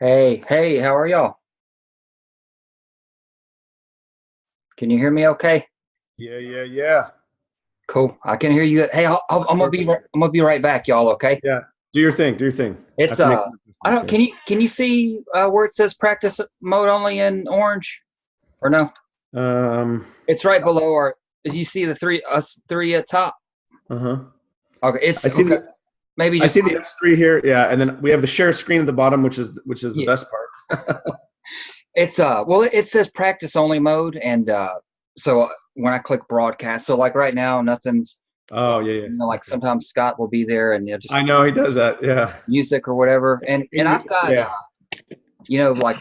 Hey, how are y'all? Can you hear me okay? Yeah. Cool. I can hear you good. Hey, I'm gonna be Perfect. I'm gonna be right back, y'all, okay? Yeah. Do your thing. Do your thing. I It's have to make some I adjustments don't here. can you see where it says practice mode only in orange or no? Um. It's right below our did you see the three at top? Uh-huh. Okay, it's I see okay. the Maybe I just see the S3 here. Yeah, and then we have the share screen at the bottom, which is the yeah. best part. It's well it says practice only mode and so when I click broadcast, so like right now nothing's Oh yeah. like Okay. sometimes Scott will be there and just I know he does that. Yeah. music or whatever. And I've got Yeah. like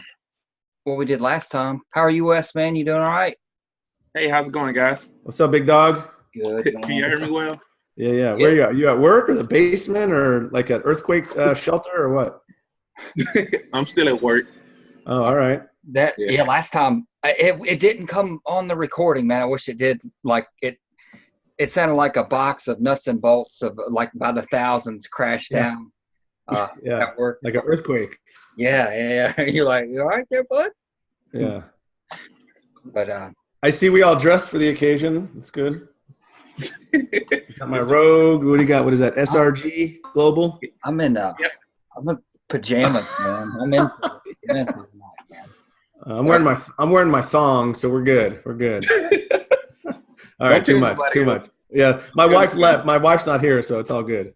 what we did last time. How are you, Wes, man? You doing all right? Hey, how's it going, guys? What's up, big dog? Good, Can you man. hear me well? Yeah. Where Yeah, you at? You at work or the basement or like an earthquake shelter or what? I'm still at work. Oh, all right. Yeah. yeah. Last time it didn't come on the recording, man. I wish it did. Like it sounded like a box of nuts and bolts of like by the thousands crashed Yeah. down Yeah. at work. Like an earthquake. Yeah. You're like, you all right there, bud? Yeah. But I see we all dressed for the occasion. That's good. Got my Rogue. What do you got? What is that? SRG Global? I'm in Yep. I'm in pajamas, man. I'm in pajamas tonight, man. I'm wearing my thong, so we're good. We're good. All right, Don't too tell much. nobody Too else. much. Yeah, my Don't wife tell left. My wife's not here, so it's all good.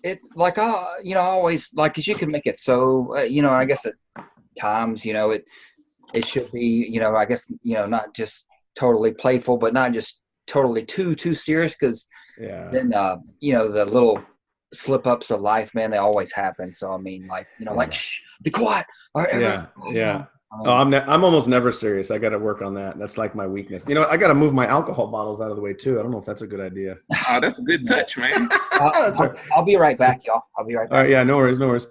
It like I always like because you can make it so I guess at times it should be I guess not just totally playful but not just totally too serious because Yeah. then the little slip ups of life, man, they always happen. So I mean, like like Yeah. shh, be quiet or Yeah. Yeah. I Oh, mean, I'm almost never serious. I got to work on that. That's like my weakness. I got to move my alcohol bottles out of the way too. I don't know if that's a good idea. Oh, that's a good touch, man. That's right. I'll be right back, y'all. I'll be right All back. right. Yeah. No worries. No worries.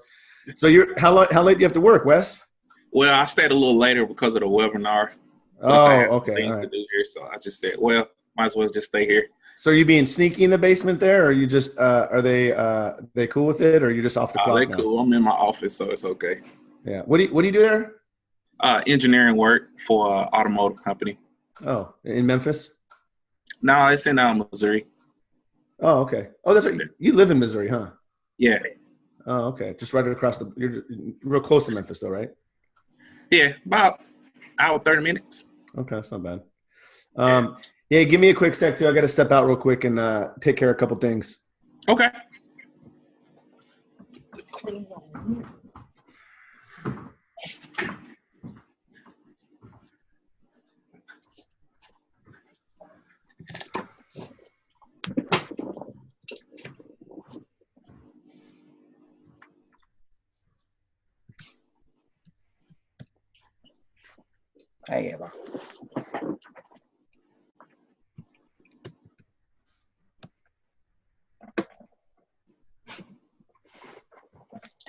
So how late do you have to work, Wes? Well, I stayed a little later because of the webinar. Plus, I Oh, had some okay. All things to right. do here, so I just said, well, might as well just stay here. So are you being sneaky in the basement there, or are you just are they cool with it, or are you just off the They clock now? cool. I'm in my office, so it's okay. Yeah. What do you do there? Engineering work for an automotive company. Oh, in Memphis. No, it's in Missouri. Oh, okay. Oh, that's right. You live in Missouri, huh? Yeah. Oh, okay. Just right across you're real close to Memphis, though, right? Yeah, about hour, 30 minutes. Okay, that's not bad. Yeah, give me a quick sec too. I got to step out real quick and take care of a couple things. Okay. Hey, Eva.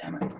Damn it.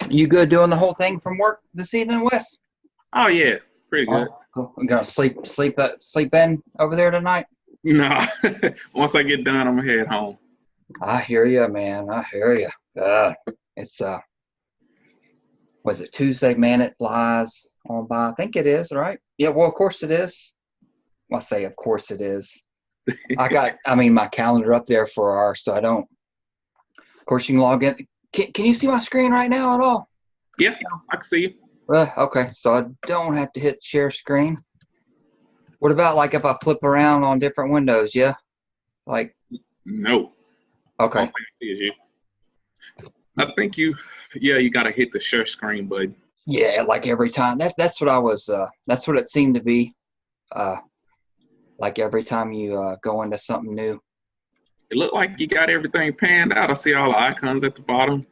You good doing the whole thing from work this evening, Wes? Oh, yeah. Pretty good. Oh, cool. I'm gonna sleep in over there tonight. No. Once I get done, I'm going to head home. I hear you, man. I hear you. It's was it Tuesday, man? It flies on by. I think it is, right? Yeah. Well, of course it is. Well, I say, of course it is. I mean, my calendar up there for our, so I don't. Of course, you can log in. Can you see my screen right now at all? Yeah, I can see you. Okay, so I don't have to hit share screen. What about like if I flip around on different windows? Yeah, like No. okay. All I can see is you. I think you got to hit the share screen button. Yeah, like every time. That's what I was. That's what it seemed to be. Uh, like every time you go into something new. It looked like you got everything panned out. I see all the icons at the bottom.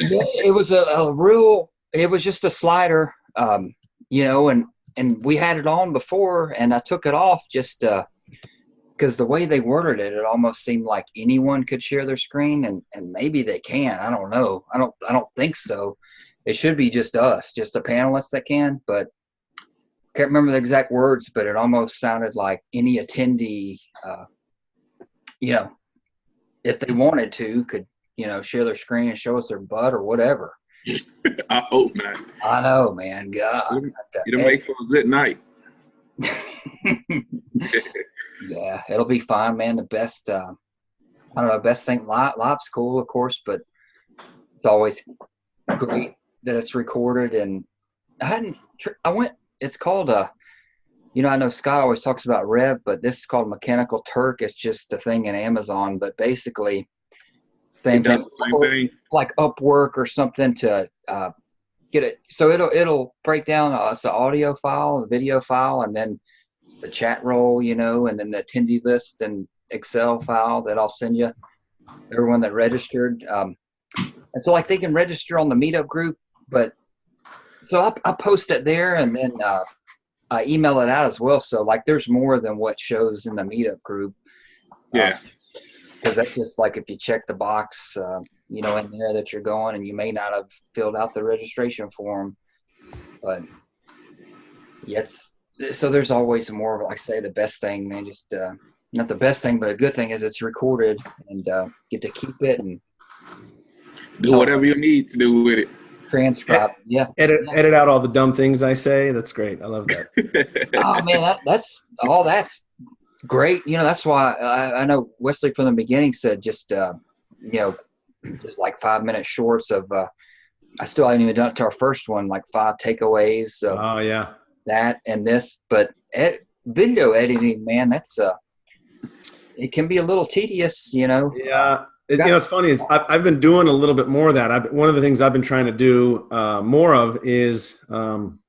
Yeah, it was a real. It was just a slider, and we had it on before, and I took it off just because the way they worded it, it almost seemed like anyone could share their screen, and maybe they can. I don't know. I don't think so. It should be just us, just the panelists that can, but can't remember the exact words, but it almost sounded like any attendee, if they wanted to, could, share their screen and show us their butt or whatever. I hope not. I know, man. God. It'll make for a good night. Yeah, it'll be fine, man. The best, I don't know, best thing, live's cool, of course, but it's always great that it's recorded. And it's called, I know Scott always talks about Rev, but this is called Mechanical Turk. It's just a thing in Amazon, but basically, same thing, like Upwork or something to get it. So it'll break down the audio file, the video file, and then the chat roll, and then the attendee list and Excel file that I'll send you, everyone that registered. And so like they can register on the meetup group, but so I post it there and then I email it out as well. So like there's more than what shows in the meetup group. Yeah. Because that's just like if you check the box, in there that you're going, and you may not have filled out the registration form, but yes. So there's always more of, like I say, the best thing, man. Just not the best thing, but a good thing is it's recorded and get to keep it and do whatever you need to do with it. Transcribe, yeah. Edit out all the dumb things I say. That's great. I love that. Oh man, that's great. That's why I know Wesley from the beginning said just just like 5-minute shorts of I still haven't even done it to our first one, like 5 takeaways. Oh yeah. That and this, but video editing, man, that's it can be a little tedious, Yeah. It's funny is I've been doing a little bit more of that. One of the things I've been trying to do more of is some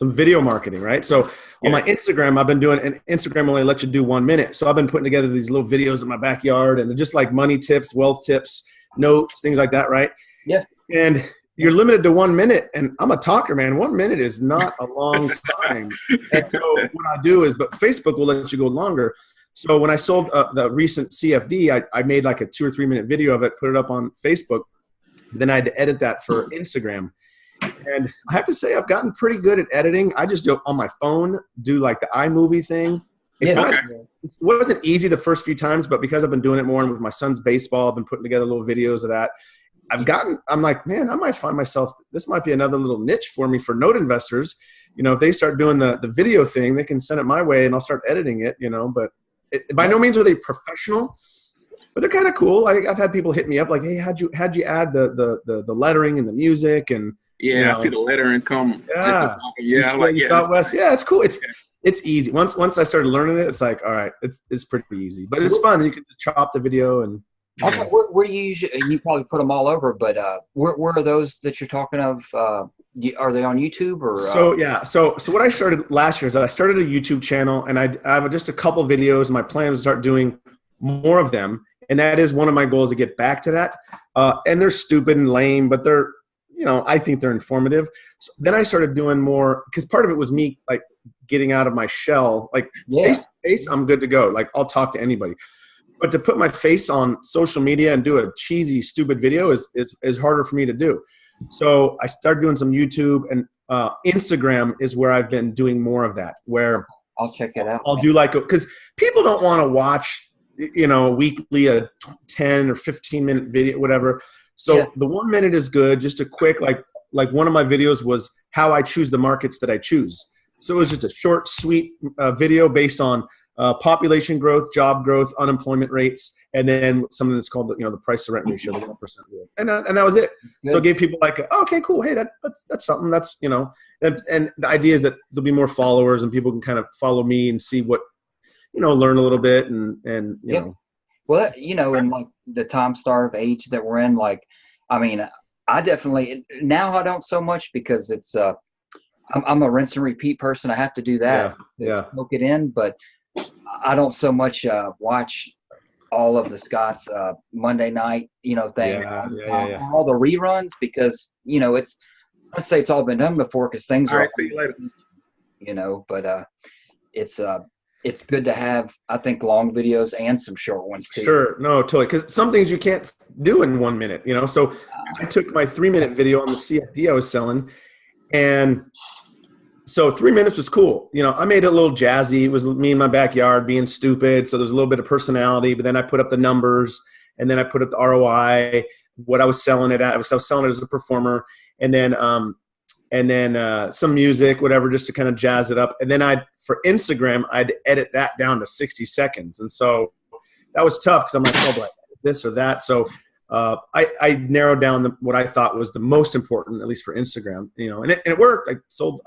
video marketing, right? So on my Instagram, I've been doing, and Instagram only lets you do 1 minute. So I've been putting together these little videos in my backyard, and they're just like money tips, wealth tips, notes, things like that, right? Yeah. And you're limited to 1 minute, and I'm a talker, man. 1 minute is not a long time. And so what I do is, but Facebook will let you go longer. So when I sold the recent CFD, I made like a 2 or 3 minute video of it, put it up on Facebook. Then I had to edit that for Instagram. And I have to say, I've gotten pretty good at editing. I just do it on my phone, do like the iMovie thing. It wasn't easy the first few times, but because I've been doing it more and with my son's baseball, I've been putting together little videos of that. I'm like, man, I might find myself, this might be another little niche for me for note investors. If they start doing the video thing, they can send it my way and I'll start editing it, but by no means are they professional, but they're kind of cool. I've had people hit me up like, hey, how'd you add the lettering and the music and I see the lettering come. Yeah, West. Yeah, it's cool. It's easy. Once I started learning it, it's like, all right, it's pretty easy, but it's fun. You can just chop the video and. Okay, where do you usually? You probably put them all over, but where are those that you're talking of? Are they on YouTube or? So what I started last year is I started a YouTube channel, and I have just a couple videos. My plan is to start doing more of them, and that is one of my goals to get back to that. And they're stupid and lame, but they're, I think they're informative. So then I started doing more because part of it was me like getting out of my shell. Like face to face, I'm good to go. Like I'll talk to anybody. But to put my face on social media and do a cheesy, stupid video is harder for me to do. So I started doing some YouTube, and Instagram is where I've been doing more of that, where I'll check it out. I'll do because people don't want to watch, weekly, a 10 or 15 minute video, whatever. So the 1 minute is good. Just a quick, like one of my videos was how I choose the markets that I choose. So it was just a short, sweet video based on population growth, job growth, unemployment rates, and then something that's called the price to rent ratio, the 1% rule, and that was it. Good. So it gave people like, oh, okay, cool, hey, that's something that's and the idea is that there'll be more followers and people can kind of follow me and see what learn a little bit and you know. Well, in like the time starved age that we're in, like, I mean, I definitely, now I don't so much because it's, I'm a rinse and repeat person. I have to do that to smoke it in, but I don't so much watch all of the Scott's Monday night, thing, all the reruns, because, let's say it's all been done before, because things All are, right, see you later. but it's good to have, I think, long videos and some short ones too. Sure. No, totally. Because some things you can't do in 1 minute, So I took my 3-minute video on the CFD I was selling, and so 3 minutes was cool. I made it a little jazzy. It was me in my backyard being stupid. So there's a little bit of personality, but then I put up the numbers, and then I put up the ROI, what I was selling it at. I was selling it as a performer, and then some music, whatever, just to kind of jazz it up. And then for Instagram, I'd edit that down to 60 seconds. And so that was tough because I'm like, oh, but this or that. So I narrowed down what I thought was the most important, at least for Instagram, and it worked. I sold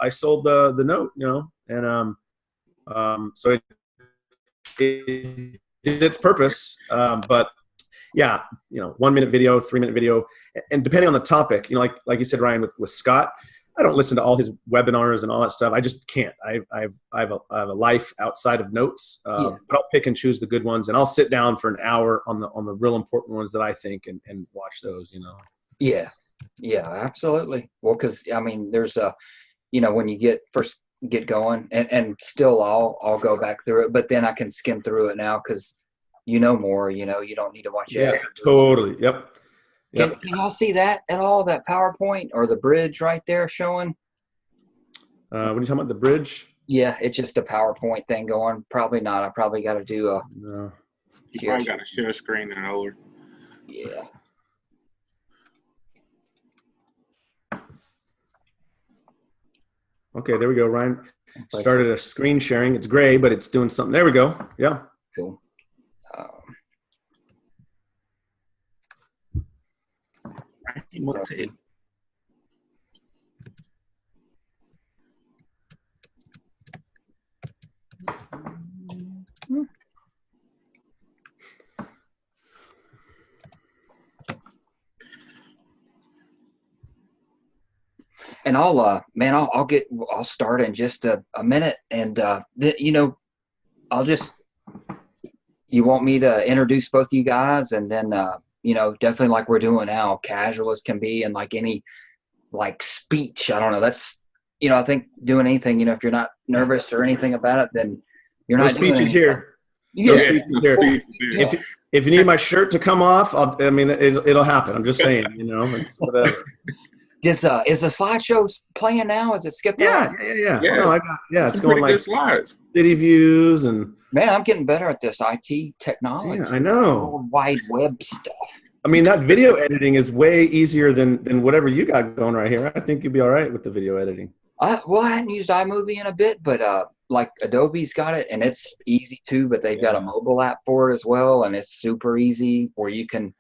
the note, and so it did its purpose. But yeah, 1 minute video, 3-minute video, and depending on the topic, like you said, Ryan, with Scott, I don't listen to all his webinars and all that stuff. I just can't. I have a life outside of notes, but I'll pick and choose the good ones, and I'll sit down for an hour on the real important ones that I think and watch those. Yeah, absolutely. Well, because there's when you first get going, and still I'll go back through it, but then I can skim through it now because more. You don't need to watch it. Yeah, totally. Yep. Can y'all see that at all? That PowerPoint or the bridge right there showing? What are you talking about? The bridge? Yeah, it's just a PowerPoint thing going. Probably not. I probably got to do a. No. You probably got to share screen and over. Yeah. Okay, there we go. Ryan started a screen sharing. It's gray, but it's doing something. There we go. Yeah. Cool. And I'll start in just a minute, and you want me to introduce both of you guys, and then definitely like we're doing now, casual as can be, and like any speech. I don't know. That's I think doing anything, if you're not nervous or anything about it, then you're not. Speech is here. Yeah. If you need my shirt to come off, it'll happen. I'm just saying, it's whatever. Is the slideshow playing now? Is it skipping? Yeah. No, it's going like slides. City views and. Man, I'm getting better at this IT technology. Yeah, I know. World Wide Web stuff. That video editing is way easier than whatever you got going right here. I think you'll be all right with the video editing. I hadn't used iMovie in a bit, but like Adobe's got it, and it's easy too. But they've got a mobile app for it as well, and it's super easy where you can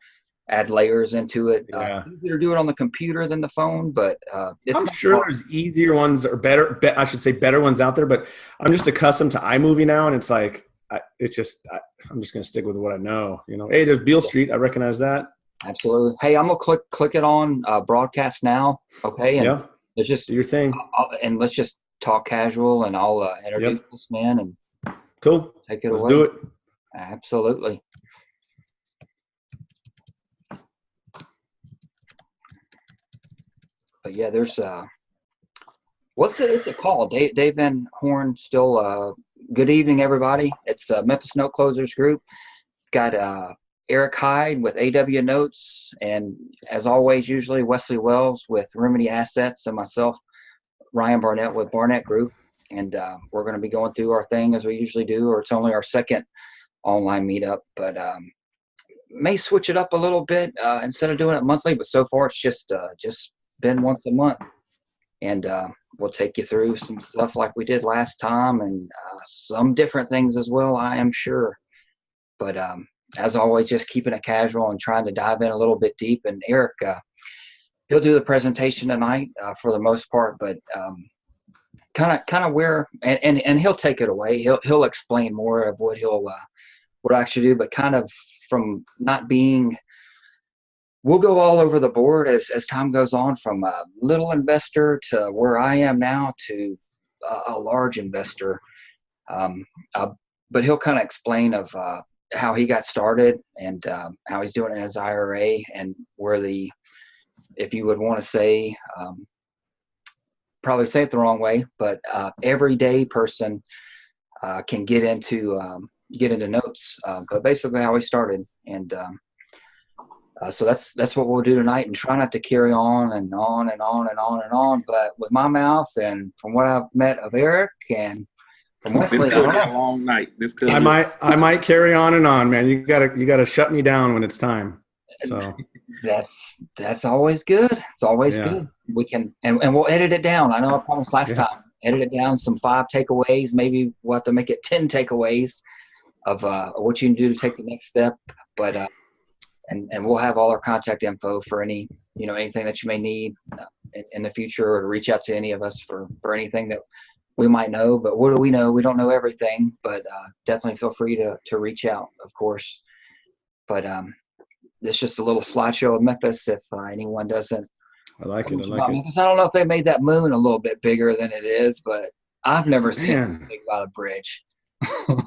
add layers into it. Easier to do it on the computer than the phone, but I'm sure there's easier ones or better. I should say better ones out there, but I'm just accustomed to iMovie now, and it's like I'm just gonna stick with what I know. Hey, there's Beale Street. I recognize that. Absolutely. Hey, I'm gonna click it on broadcast now. Okay, and let's just do your thing, and let's just talk casual, and I'll introduce this man and cool. Take it away. Let's do it. Absolutely. But yeah, there's it's a call. Dave Van Horn still. Good evening, everybody. It's Memphis Note Closers Group. Got Eric Hyde with AW Notes, and as always, usually Wesley Wells with Remedy Assets, and myself, Ryan Barnett with Barnett Group. And we're going to be going through our thing as we usually do, or it's only our second online meetup, but may switch it up a little bit instead of doing it monthly. But so far, it's just been once a month, and we'll take you through some stuff like we did last time, and some different things as well, I am sure. But as always, just keeping it casual and trying to dive in a little bit deep. And Eric, he'll do the presentation tonight for the most part, but kind of where and he'll take it away. He'll explain more of what he'll actually do, but kind of from not being we'll go all over the board as time goes on, from a little investor to where I am now to a large investor. But he'll kind of explain of how he got started and how he's doing it in his IRA, and where if you would want to say, probably say it the wrong way, but everyday person can get into notes. But basically how he started. And so that's what we'll do tonight, and try not to carry on and on and on and on and on. But with my mouth, and from what I've met of Eric and from Wesley, This could be a long night. I might carry on and on, man. You gotta shut me down when it's time. So that's always good. It's always good. We can and we'll edit it down. I know I promised last time. Edit it down, some 5 takeaways. Maybe we'll have to make it 10 takeaways of what you can do to take the next step. But and we'll have all our contact info for anything that you may need in the future, or to reach out to any of us for anything that we might know. But what do we know? We don't know everything, but definitely feel free to reach out, of course. But it's just a little slideshow of Memphis. If anyone doesn't, I like it. Memphis. I don't know if they made that moon a little bit bigger than it is, but I've never seen it big by the bridge.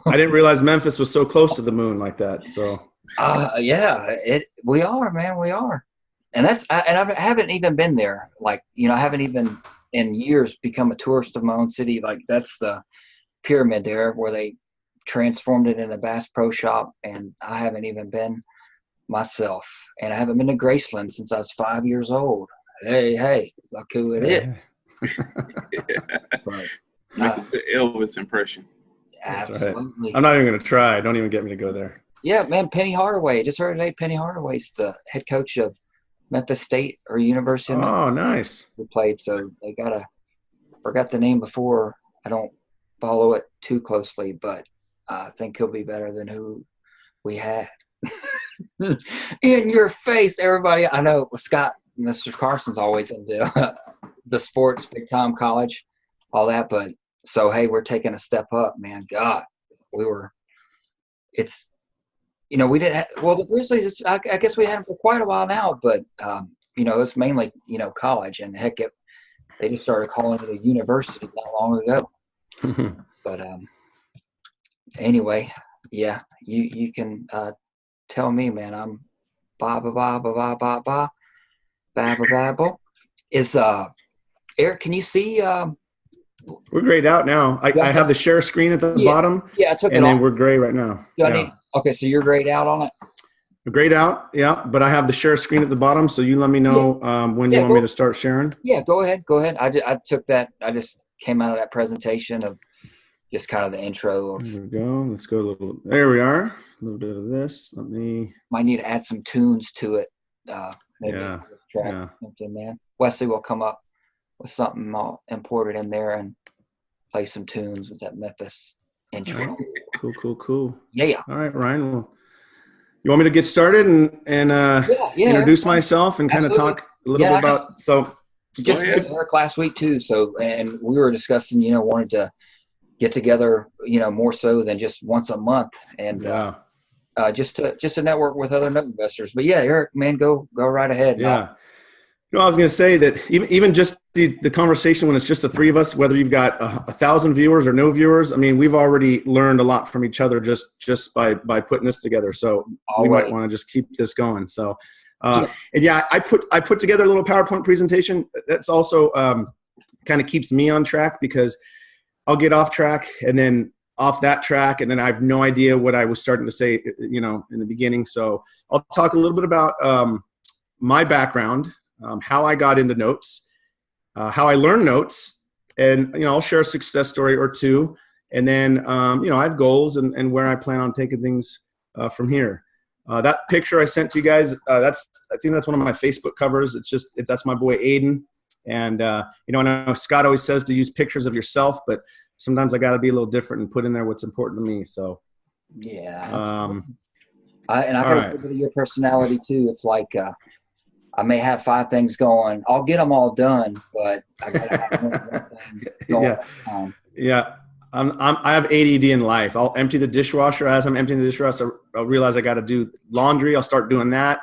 I didn't realize Memphis was so close to the moon like that. So we are, man. We are, and I haven't even been there. Like, I haven't even in years become a tourist of my own city. Like, that's the pyramid there where they transformed it into a Bass Pro Shop, and I haven't even been myself, and I haven't been to Graceland since I was 5 years old. Hey, look who it is. But, make a good Elvis impression. Absolutely. Right. I'm not even going to try. Don't even get me to go there. Yeah, man. Penny Hardaway. Just heard today. Penny Hardaway's the head coach of Memphis State or University of Memphis. Oh, nice. Who played. So they forgot the name before. I don't follow it too closely, but I think he'll be better than who we had. In your face, everybody. I know Scott, Mr. Carson's always into the sports, big time college, all that. But so, hey, we're taking a step up, man. God, we didn't have, the Grizzlies, I guess we had them for quite a while now, but, it's mainly, college, and heck, they just started calling it a university not long ago. But anyway, yeah, you can tell me, man. I'm babble. Is Eric, can you see? We're grayed out now. I have the share screen at the bottom. Yeah, I took it off. And then we're gray right now. Okay, so you're grayed out on it? We're grayed out, yeah, but I have the share screen at the bottom, so you let me know when you want me to start sharing. Yeah, go ahead. I took that. I just came out of that presentation of just kind of the intro. There we go. Let's go a little. There we are. A little bit of this. Might need to add some tunes to it. Maybe something, man. Wesley will come up with something all imported in there and play some tunes with that Memphis intro. Cool. Yeah. All right, Ryan. Well, you want me to get started and introduce myself and kind of talk a little bit about? So just with Eric last week too. So, and we were discussing, wanted to get together, more so than just once a month, and just to network with other note investors. But yeah, Eric, man, go right ahead. Yeah. I was going to say that even just the conversation when it's just the three of us, whether you've got 1,000 viewers or no viewers, I mean, we've already learned a lot from each other just by putting this together. So we might want to just keep this going. So, I put together a little PowerPoint presentation. That's also kind of keeps me on track, because I'll get off track and then off that track, and then I have no idea what I was starting to say, in the beginning. So I'll talk a little bit about my background. How I got into notes, how I learned notes, and, I'll share a success story or two. And then, I have goals and where I plan on taking things from here. That picture I sent to you guys, I think that's one of my Facebook covers. That's my boy Aiden. And, I know Scott always says to use pictures of yourself, but sometimes I got to be a little different and put in there what's important to me. So, yeah. I got to look at your personality too. It's like, I may have 5 things going. I'll get them all done, but I gotta have one thing going. Yeah. I have ADD in life. I'll empty the dishwasher. As I'm emptying the dishwasher, I'll realize I got to do laundry. I'll start doing that.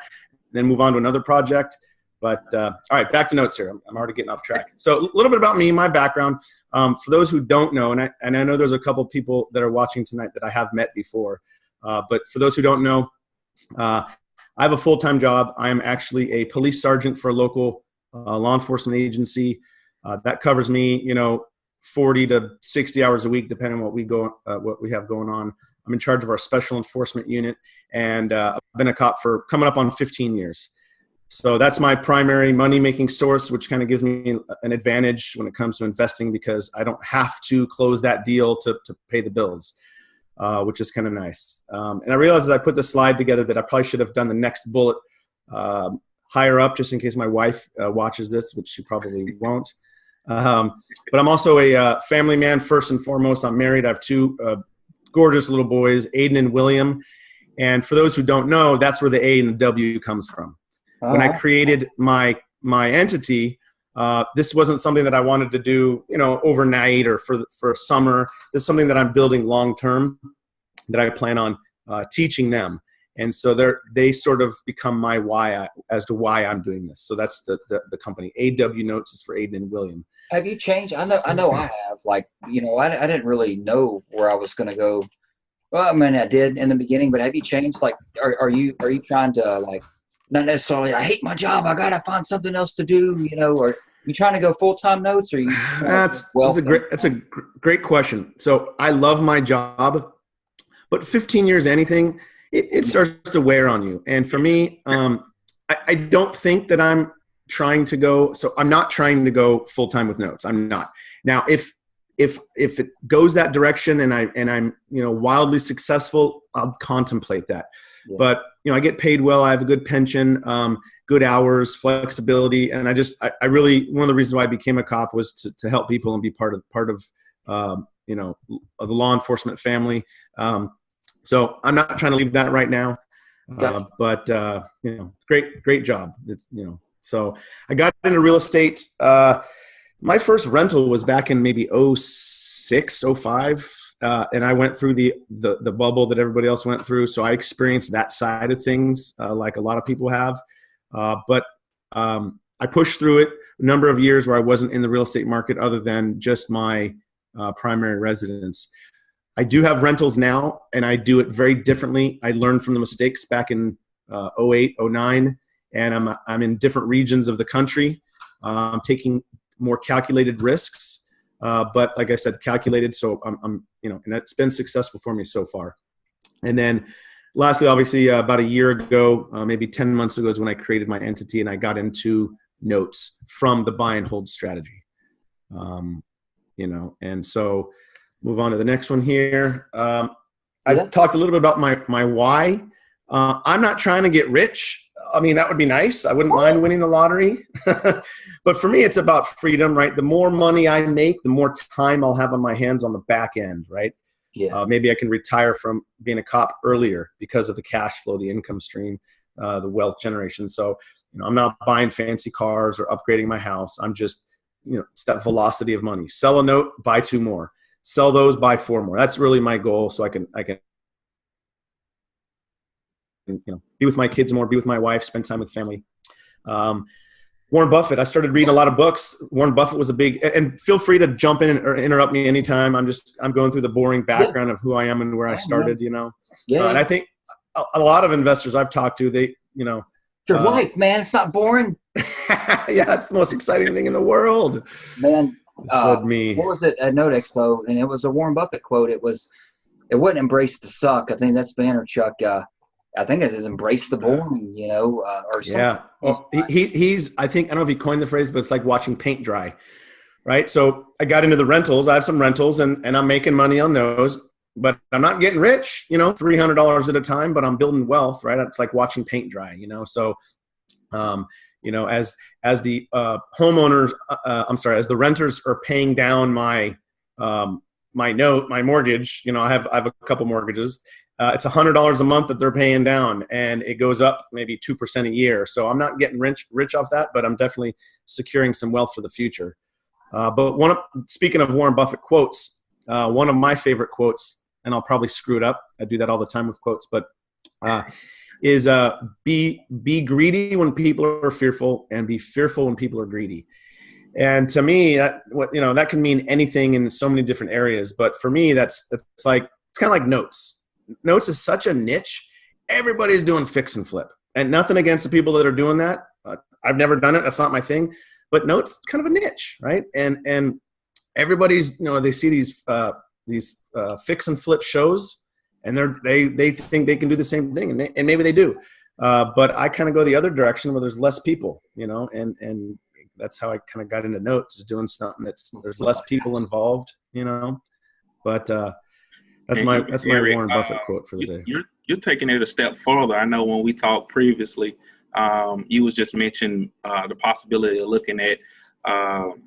then move on to another project. But all right, back to notes here. I'm already getting off track. So a little bit about me, my background. For those who don't know, and I know there's a couple people that are watching tonight that I have met before, but for those who don't know, I have a full-time job. I am actually a police sergeant for a local law enforcement agency. That covers me, 40 to 60 hours a week, depending on what we have going on. I'm in charge of our special enforcement unit, and I've been a cop for coming up on 15 years. So that's my primary money-making source, which kind of gives me an advantage when it comes to investing because I don't have to close that deal to pay the bills, which is kind of nice. And I realized as I put this slide together that I probably should have done the next bullet higher up just in case my wife watches this, which she probably won't. But I'm also a family man first and foremost. I'm married. I have two gorgeous little boys, Aiden and William. And for those who don't know, that's where the A and the W comes from. When I created my entity, this wasn't something that I wanted to do, overnight or for summer. This is something that I'm building long term that I plan on teaching them. And so they sort of become my why as to why I'm doing this. So that's the company. AW Notes is for Aiden and William. Have you changed? I know I have. I didn't really know where I was going to go. Well, I mean, I did in the beginning, but have you changed? Are you trying to not necessarily, I hate my job, I got to find something else to do, or you trying to go full-time notes or you? That's a great question. So I love my job, but 15 years, anything, it starts to wear on you. And for me, I don't think that I'm trying to go. So I'm not trying to go full-time with notes. I'm not. Now, if it goes that direction and I'm wildly successful, I'll contemplate that. Yeah. But I get paid well. I have a good pension, good hours, flexibility, and I really, one of the reasons why I became a cop was to help people and be part of of the law enforcement family. So I'm not trying to leave that right now, but great job. It's so I got into real estate. My first rental was back in maybe 06, 05. And I went through the bubble that everybody else went through. So I experienced that side of things like a lot of people have. But I pushed through it a number of years where I wasn't in the real estate market other than just my primary residence. I do have rentals now, and I do it very differently. I learned from the mistakes back in 08, 09, and I'm in different regions of the country. I'm taking more calculated risks. But like I said, calculated. So I'm and that's been successful for me so far. And then lastly, obviously about a year ago, maybe 10 months ago is when I created my entity and I got into notes from the buy and hold strategy. And so move on to the next one here. I talked a little bit about my why. I'm not trying to get rich. I mean, that would be nice. I wouldn't mind winning the lottery. But for me, it's about freedom, right? The more money I make, the more time I'll have on my hands on the back end, right? Yeah. Maybe I can retire from being a cop earlier because of the cash flow, the income stream, the wealth generation. So, I'm not buying fancy cars or upgrading my house. I'm just, it's that velocity of money. Sell a note, buy 2 more. Sell those, buy 4 more. That's really my goal. So I can be with my kids more, be with my wife, spend time with family. Warren Buffett, I started reading a lot of books. Warren Buffett was a big, and feel free to jump in or interrupt me anytime. I'm going through the boring background of who I am and where I started, Yeah. And I think a lot of investors I've talked to, they, your life, man, it's not boring. Yeah, it's the most exciting thing in the world. Man, me. What was it at Note Expo? And it was a Warren Buffett quote. It wouldn't embrace the suck. I think that's Vaynerchuk. I think it is embrace the boring, or something. Yeah. Well, he's, I don't know if he coined the phrase, but it's like watching paint dry, right? So I got into the rentals. I have some rentals and I'm making money on those, but I'm not getting rich, $300 at a time, but I'm building wealth, right? It's like watching paint dry, So, as the homeowners, as the renters are paying down my mortgage, I have a couple mortgages. It's $100 a month that they're paying down, and it goes up maybe 2% a year. So I'm not getting rich off that, but I'm definitely securing some wealth for the future. But speaking of Warren Buffett quotes, one of my favorite quotes, and I'll probably screw it up. I do that all the time with quotes, but is be greedy when people are fearful, and be fearful when people are greedy. And to me, that can mean anything in so many different areas. But for me, it's kind of like notes. Notes is such a niche. Everybody's doing fix and flip, and nothing against the people that are doing that. I've never done it. That's not my thing. But notes, kind of a niche, right? And everybody's, they see these fix and flip shows, and they think they can do the same thing, and maybe they do. But I kind of go the other direction where there's less people, and that's how I kind of got into notes, is doing something there's less people involved, But that's my Eric, Warren Buffett quote for the day. You're taking it a step further. I know when we talked previously, you was just mentioning the possibility of looking at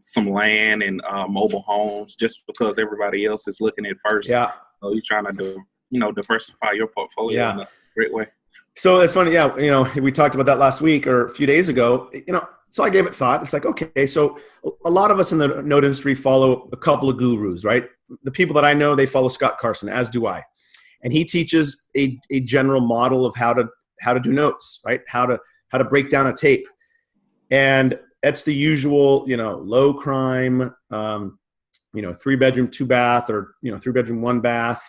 some land and mobile homes, just because everybody else is looking at first. Yeah. So you're trying to diversify your portfolio in a great way. So that's funny. Yeah. We talked about that last week or a few days ago, so I gave it thought. It's like, okay, so a lot of us in the note industry follow a couple of gurus, right? The people that I know, they follow Scott Carson, as do I. And he teaches a general model of how to do notes, right? How to break down a tape. And that's the usual, low crime, 3-bedroom, 2-bath, or, 3-bedroom, 1-bath,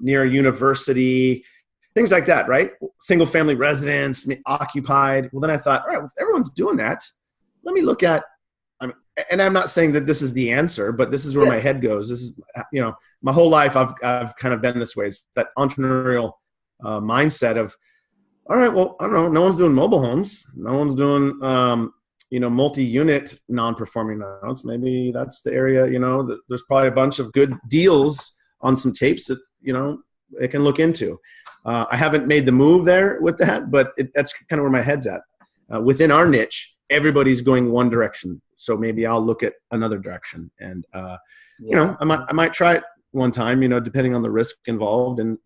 near a university, things like that, right? Single family residence, occupied. Well, then I thought, all right, well, if everyone's doing that, let me look at, and I'm not saying that this is the answer, but this is where my head goes. This is, my whole life I've kind of been this way. It's that entrepreneurial mindset of, all right, well, I don't know. No one's doing mobile homes. No one's doing, multi-unit non-performing notes. Maybe that's the area, there's probably a bunch of good deals on some tapes that, it can look into. I haven't made the move there with that, but that's kind of where my head's at. Within our niche, everybody's going one direction. So maybe I'll look at another direction. And, I might try it one time, depending on the risk involved, and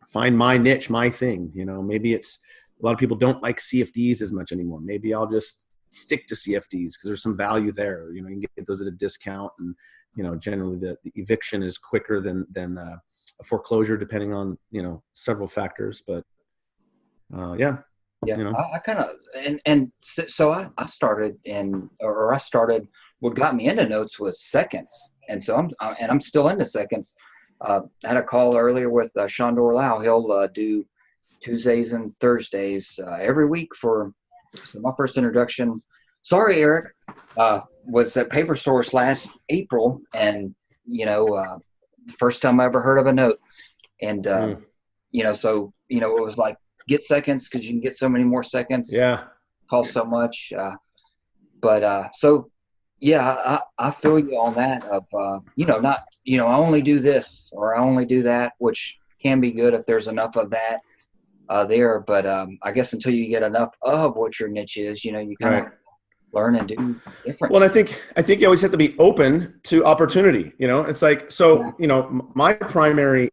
find my niche, my thing. Maybe it's, a lot of people don't like CFDs as much anymore. Maybe I'll just stick to CFDs because there's some value there. You can get those at a discount, and, generally the eviction is quicker than a foreclosure, depending on, several factors. But I kind of, so I started what got me into notes was seconds. And so I'm still into seconds. I had a call earlier with Shondor Lau. He'll do Tuesdays and Thursdays every week so my first introduction. Sorry, Eric, was at Paper Source last April, and the first time I ever heard of a note, and so it was like, get seconds because you can get so many more seconds. Yeah, cost so much, I feel you on that. Of I only do this or I only do that, which can be good if there's enough of that there. But I guess until you get enough of what your niche is, you kind of learn and do different. Well, I think you always have to be open to opportunity. It's like, so, my primary,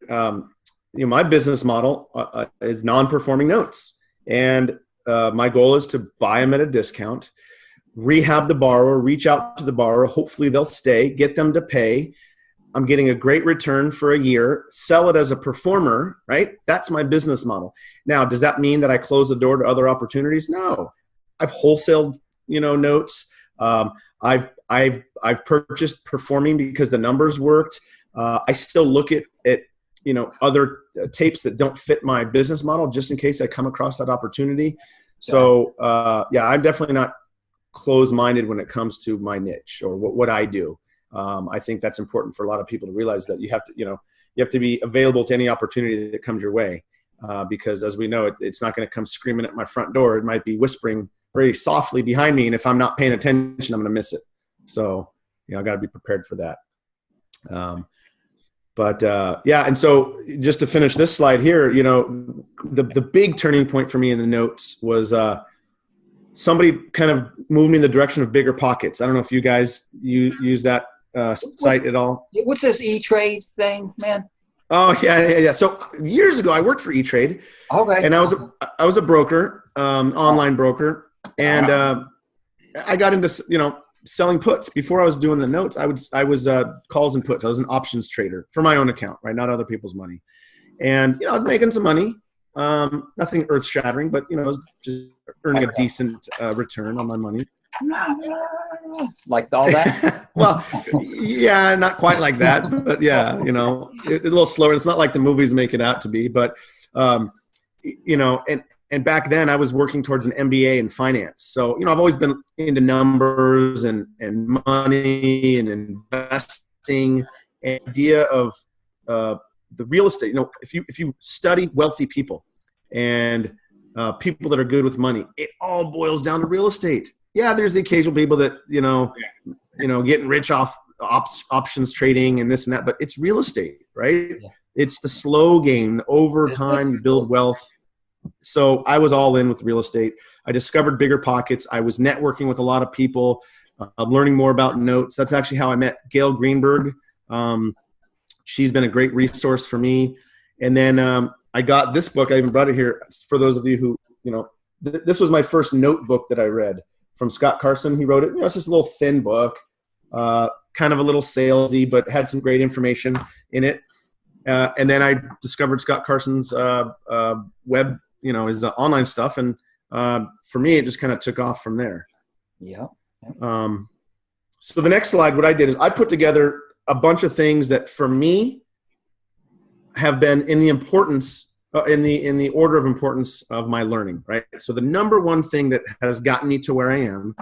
my business model is non-performing notes. And my goal is to buy them at a discount, rehab the borrower, reach out to the borrower. Hopefully they'll stay, get them to pay. I'm getting a great return for a year, sell it as a performer, right? That's my business model. Now, does that mean that I close the door to other opportunities? No. I've wholesaled, notes. I've purchased performing because the numbers worked. I still look at other tapes that don't fit my business model just in case I come across that opportunity. So, I'm definitely not closed-minded when it comes to my niche or what I do. I think that's important for a lot of people to realize that you have to be available to any opportunity that comes your way. Because as we know, it's not going to come screaming at my front door. It might be whispering very softly behind me. And if I'm not paying attention, I'm going to miss it. So, I got to be prepared for that. And so just to finish this slide here, the big turning point for me in the notes was somebody kind of moved me in the direction of bigger pockets. I don't know if you guys use that site at all. What's this E-Trade thing, man? Oh, yeah. So years ago, I worked for E-Trade. Okay. And I was a broker, online broker. And I got into, selling puts. Before I was doing the notes, I was calls and puts. I was an options trader for my own account, right? Not other people's money. And, I was making some money. Nothing earth shattering, but just earning a decent return on my money. Like all that? Well, yeah, not quite like that, but yeah, a little slower. It's not like the movies make it out to be, but and back then I was working towards an MBA in finance. So, I've always been into numbers and money and investing, and idea of the real estate. If you study wealthy people and people that are good with money, it all boils down to real estate. Yeah, there's the occasional people that, getting rich off options trading and this and that, but it's real estate, right? Yeah. It's the slow game. Over time, you build wealth. So I was all in with real estate. I discovered Bigger Pockets. I was networking with a lot of people, learning more about notes. That's actually how I met Gail Greenberg. She's been a great resource for me. And then I got this book. I even brought it here for those of you who, this was my first notebook that I read from Scott Carson. He wrote it. It's just a little thin book, kind of a little salesy, but had some great information in it. And then I discovered Scott Carson's web, his online stuff. And for me, it just kind of took off from there. Yeah. So the next slide, what I did is I put together a bunch of things that for me have been in the importance, in the order of importance of my learning, right? So the number one thing that has gotten me to where I am,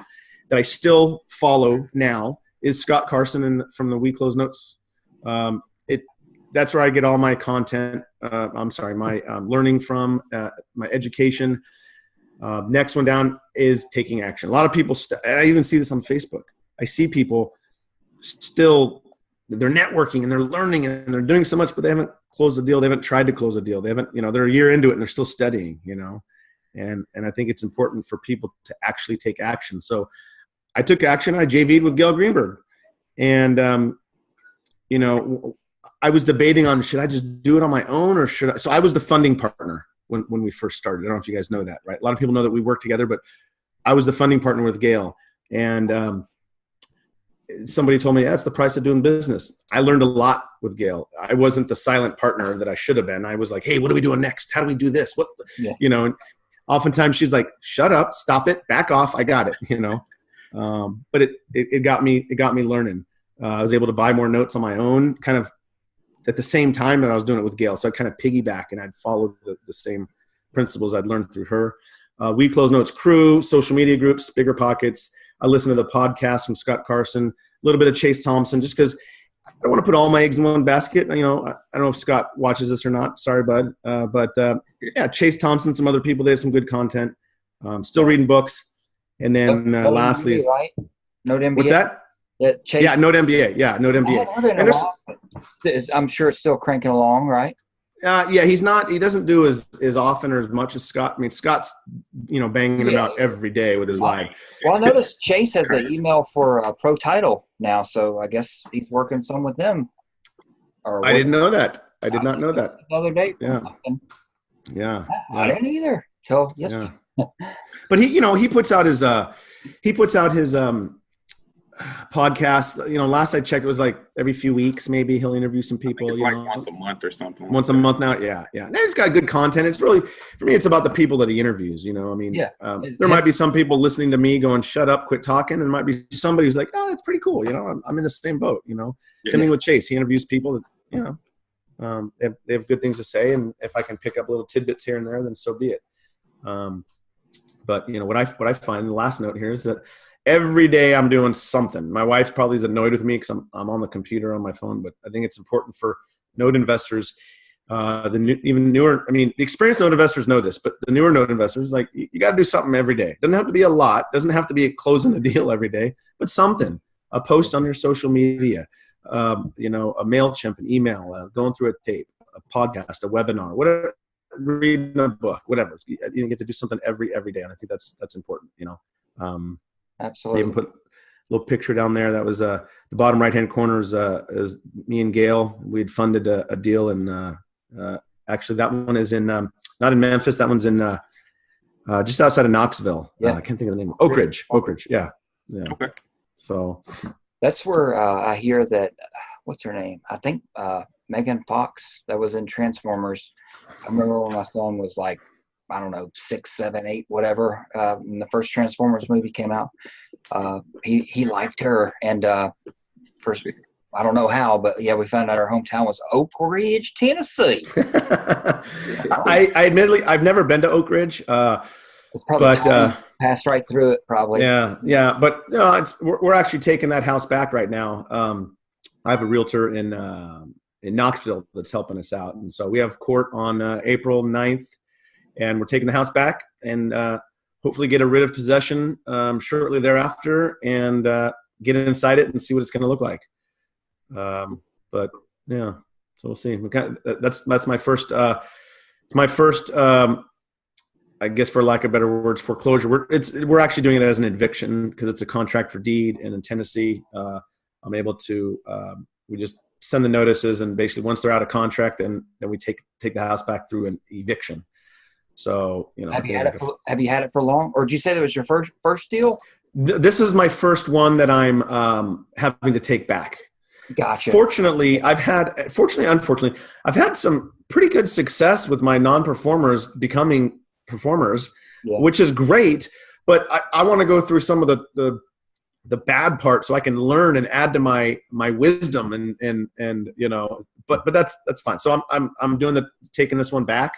that I still follow now, is Scott Carson from the We Close Notes. That's where I get all my content. My learning from, my education. Next one down is taking action. A lot of people, I even see this on Facebook. I see people still, they're networking and they're learning and they're doing so much, but they haven't closed a deal. They haven't tried to close a deal. They haven't, they're a year into it and they're still studying, and I think it's important for people to actually take action. So I took action. I JV'd with Gail Greenberg, and, I was debating on, should I just do it on my own or should I? So I was the funding partner when we first started. I don't know if you guys know that, right? A lot of people know that we work together, but I was the funding partner with Gail. And somebody told me, that's the price of doing business. I learned a lot with Gail. I wasn't the silent partner that I should have been. I was like, hey, what are we doing next? How do we do this? What, and oftentimes she's like, shut up, stop it, back off. I got it, but it got me learning. I was able to buy more notes on my own, kind of at the same time that I was doing it with Gail. So I kind of piggyback and I'd follow the same principles I'd learned through her. We Close Notes crew, social media groups, Bigger Pockets. I listen to the podcast from Scott Carson, a little bit of Chase Thompson, just because I don't want to put all my eggs in one basket. I don't know if Scott watches this or not. Sorry, bud. But Chase Thompson, some other people, they have some good content. Still reading books. And then lastly is right? Note MBA. What's that? Note MBA. Yeah, Note MBA. I'm sure it's still cranking along, right? He doesn't do as often or as much as Scott. I mean, Scott's, banging them out every day with his live. Well, I noticed Chase has an email for Pro Title now, so I guess he's working some with them. I didn't know that. I did not know that. The other day. Yeah. I didn't either. Till yesterday. Yeah. But he puts out his podcast. Last I checked, it was like every few weeks. Maybe he'll interview some people. It's like once a month or something. Once a month now. Yeah. And he's got good content. It's really, for me, it's about the people that he interviews. There might be some people listening to me going, "Shut up, quit talking," and there might be somebody who's like, "Oh, that's pretty cool." I'm in the same boat. Same thing with Chase. He interviews people that they have good things to say, and if I can pick up little tidbits here and there, then so be it. But what I find, the last note here is that every day I'm doing something. My wife probably is annoyed with me because I'm on the computer on my phone, but I think it's important for note investors, even newer. I mean, the experienced note investors know this, but the newer note investors, like, you got to do something every day. Doesn't have to be a lot. Doesn't have to be closing a deal every day, but something. A post on your social media, a MailChimp, an email, going through a tape, a podcast, a webinar, whatever. Reading a book, whatever. You get to do something every day, and I think that's important. Absolutely. They even put a little picture down there. That was the bottom right-hand corner is me and Gail. We'd funded a deal, and actually that one is in not in Memphis. That one's in just outside of Knoxville. Yeah, I can't think of the name. Oak Ridge. Yeah. Okay. So that's where I hear that. What's her name? I think Megan Fox that was in Transformers. I remember when my son was like, I don't know, 6, 7, 8, whatever. When the first Transformers movie came out, he liked her, and first, I don't know how, but yeah, we found out her hometown was Oak Ridge, Tennessee. I admittedly, I've never been to Oak Ridge. It's probably passed right through it, probably. Yeah. But no, we're actually taking that house back right now. I have a realtor in Knoxville that's helping us out, and so we have court on April 9th, and we're taking the house back and hopefully get a writ of possession shortly thereafter, and get inside it and see what it's going to look like. But yeah, so we'll see. That's my first. It's my first. I guess, for lack of better words, foreclosure. We're actually doing it as an eviction because it's a contract for deed, and in Tennessee, I'm able to. We just send the notices, and basically once they're out of contract, then we take the house back through an eviction. So have you had it for long, or did you say that was your first deal? This is my first one that I'm having to take back. Gotcha. Unfortunately, I've had some pretty good success with my non-performers becoming performers, which is great. But I want to go through some of the bad part so I can learn and add to my wisdom and But that's fine. So I'm doing taking this one back.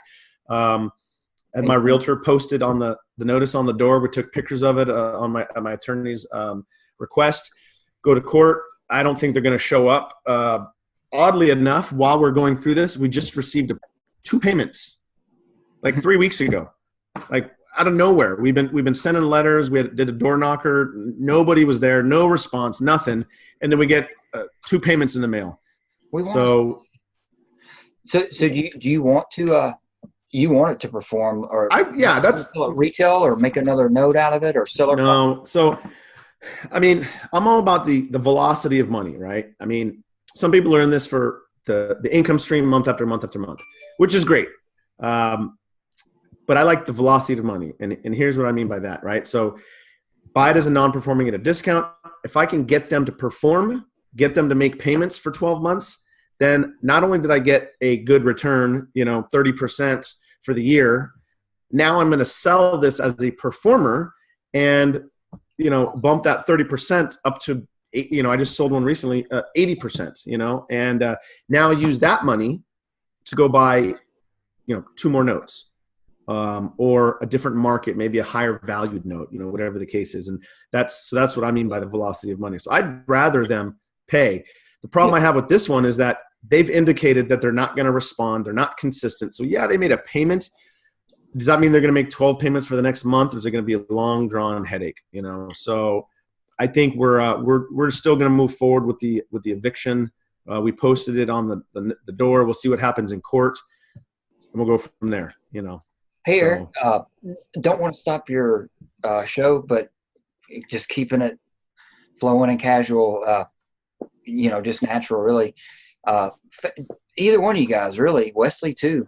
And my realtor posted on the notice on the door. We took pictures of it on my attorney's request. Go to court. I don't think they're going to show up. Oddly enough, while we're going through this, we just received 2 payments, like 3 weeks ago, like out of nowhere. We've been sending letters. We did a door knocker. Nobody was there. No response. Nothing. And then we get 2 payments in the mail. So do you want to? You want it to perform, or that's retail, or make another note out of it, or sell it? No. So, I mean, I'm all about the velocity of money, right? I mean, some people are in this for the income stream month after month after month, which is great. But I like the velocity of money. And here's what I mean by that, right? So buy it as a non-performing at a discount. If I can get them to perform, get them to make payments for 12 months, then not only did I get a good return, 30% for the year, now I'm going to sell this as a performer and, bump that 30% up to, I just sold one recently, 80%, and now use that money to go buy, 2 more notes, or a different market, maybe a higher valued note, whatever the case is. And that's what I mean by the velocity of money. So I'd rather them pay. The problem I have with this one is that they've indicated that they're not going to respond. They're not consistent. So yeah, they made a payment. Does that mean they're going to make 12 payments for the next month, or is it going to be a long drawn headache? So I think we're still going to move forward with the eviction. We posted it on the door. We'll see what happens in court, and we'll go from there. Hey, Eric, don't want to stop your show, but just keeping it flowing and casual. Just natural, really. Either one of you guys, really. Wesley too.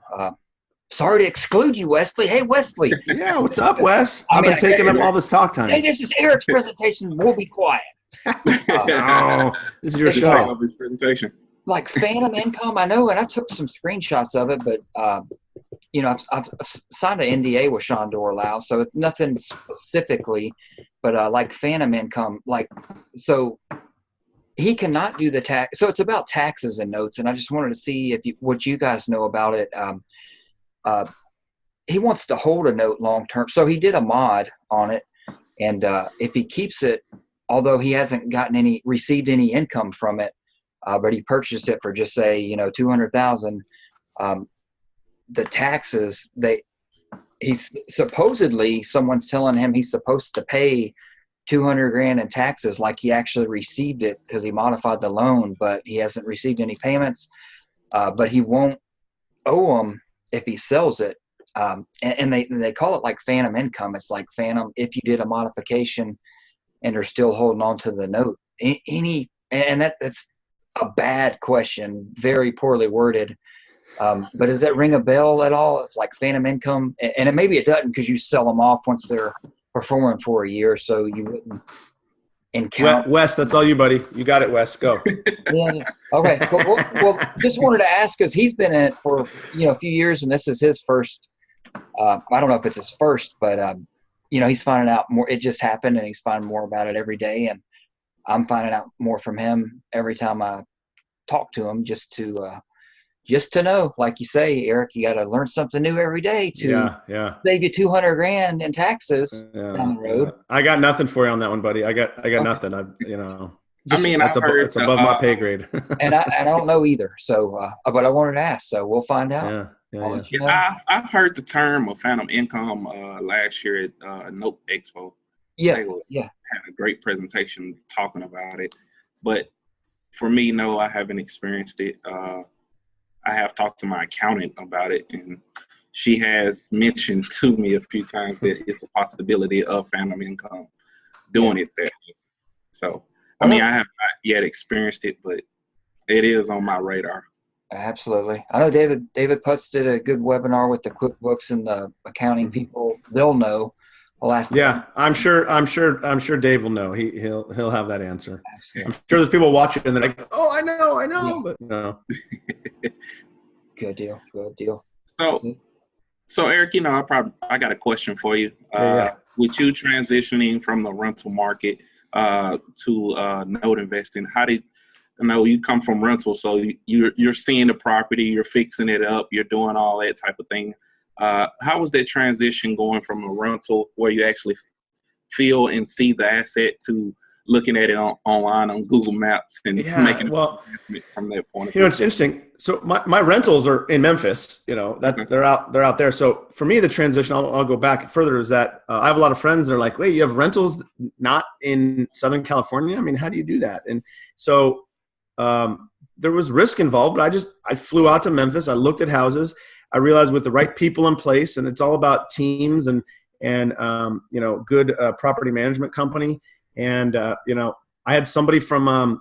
Sorry to exclude you, Wesley. Hey, Wesley. Yeah, what's up, Wes? I've been taking up all this talk time. Hey, this is Eric's presentation. We'll be quiet. This is your show. Presentation. Like phantom income, I know, and I took some screenshots of it, but I've signed an NDA with Sean Dorlau, so it's nothing specifically, but like phantom income, so. He cannot do the tax. So it's about taxes and notes. And I just wanted to see what you guys know about it. He wants to hold a note long-term. So he did a mod on it. And if he keeps it, although he hasn't received any income from it, but he purchased it for just say, $200,000, the taxes, someone's telling him he's supposed to pay $200,000 in taxes, like he actually received it because he modified the loan, but he hasn't received any payments. But he won't owe them if he sells it. And they call it like phantom income. It's like phantom if you did a modification and are still holding on to the note. That's a bad question, very poorly worded. But does that ring a bell at all? It's like phantom income, and maybe it doesn't because you sell them off once they're performing for a year, so you wouldn't. encounter. Wes, that's all you, buddy. You got it, Wes. Go. Yeah. Okay. Cool. Well, just wanted to ask because he's been in it for a few years, and this is his first. I don't know if it's his first, but he's finding out more. It just happened, and he's finding more about it every day, and I'm finding out more from him every time I talk to him, just to know, like you say, Eric, you got to learn something new every day to save you $200,000 in taxes down the road. Yeah. I got nothing for you on that one, buddy. I got nothing. That's it's above my pay grade. and I don't know either. So, but I wanted to ask, so we'll find out. I've heard the term of phantom income last year at Note Expo. They had a great presentation talking about it, but for me, no, I haven't experienced it. I have talked to my accountant about it, and she has mentioned to me a few times that it's a possibility of phantom income doing it that way. So, I have not yet experienced it, but it is on my radar. Absolutely. I know David Putz did a good webinar with the QuickBooks and the accounting people. They'll know. I'm sure Dave will know. He'll have that answer. Absolutely. I'm sure there's people watching and they're like, "Oh, I know," but no. Good deal. So Eric, I got a question for you. With you transitioning from the rental market to note investing, you come from rental, so you're seeing the property, you're fixing it up, you're doing all that type of thing. How was that transition going from a rental where you actually feel and see the asset to looking at it online on Google Maps and making an investment from that point of view? It's interesting. So my rentals are in Memphis. They're out there. So for me, the transition, I'll go back further, is that I have a lot of friends that are like, "Wait, you have rentals not in Southern California? I mean, how do you do that?" And so there was risk involved, but I flew out to Memphis. I looked at houses. I realized with the right people in place, and it's all about teams and good property management company. And, I had somebody from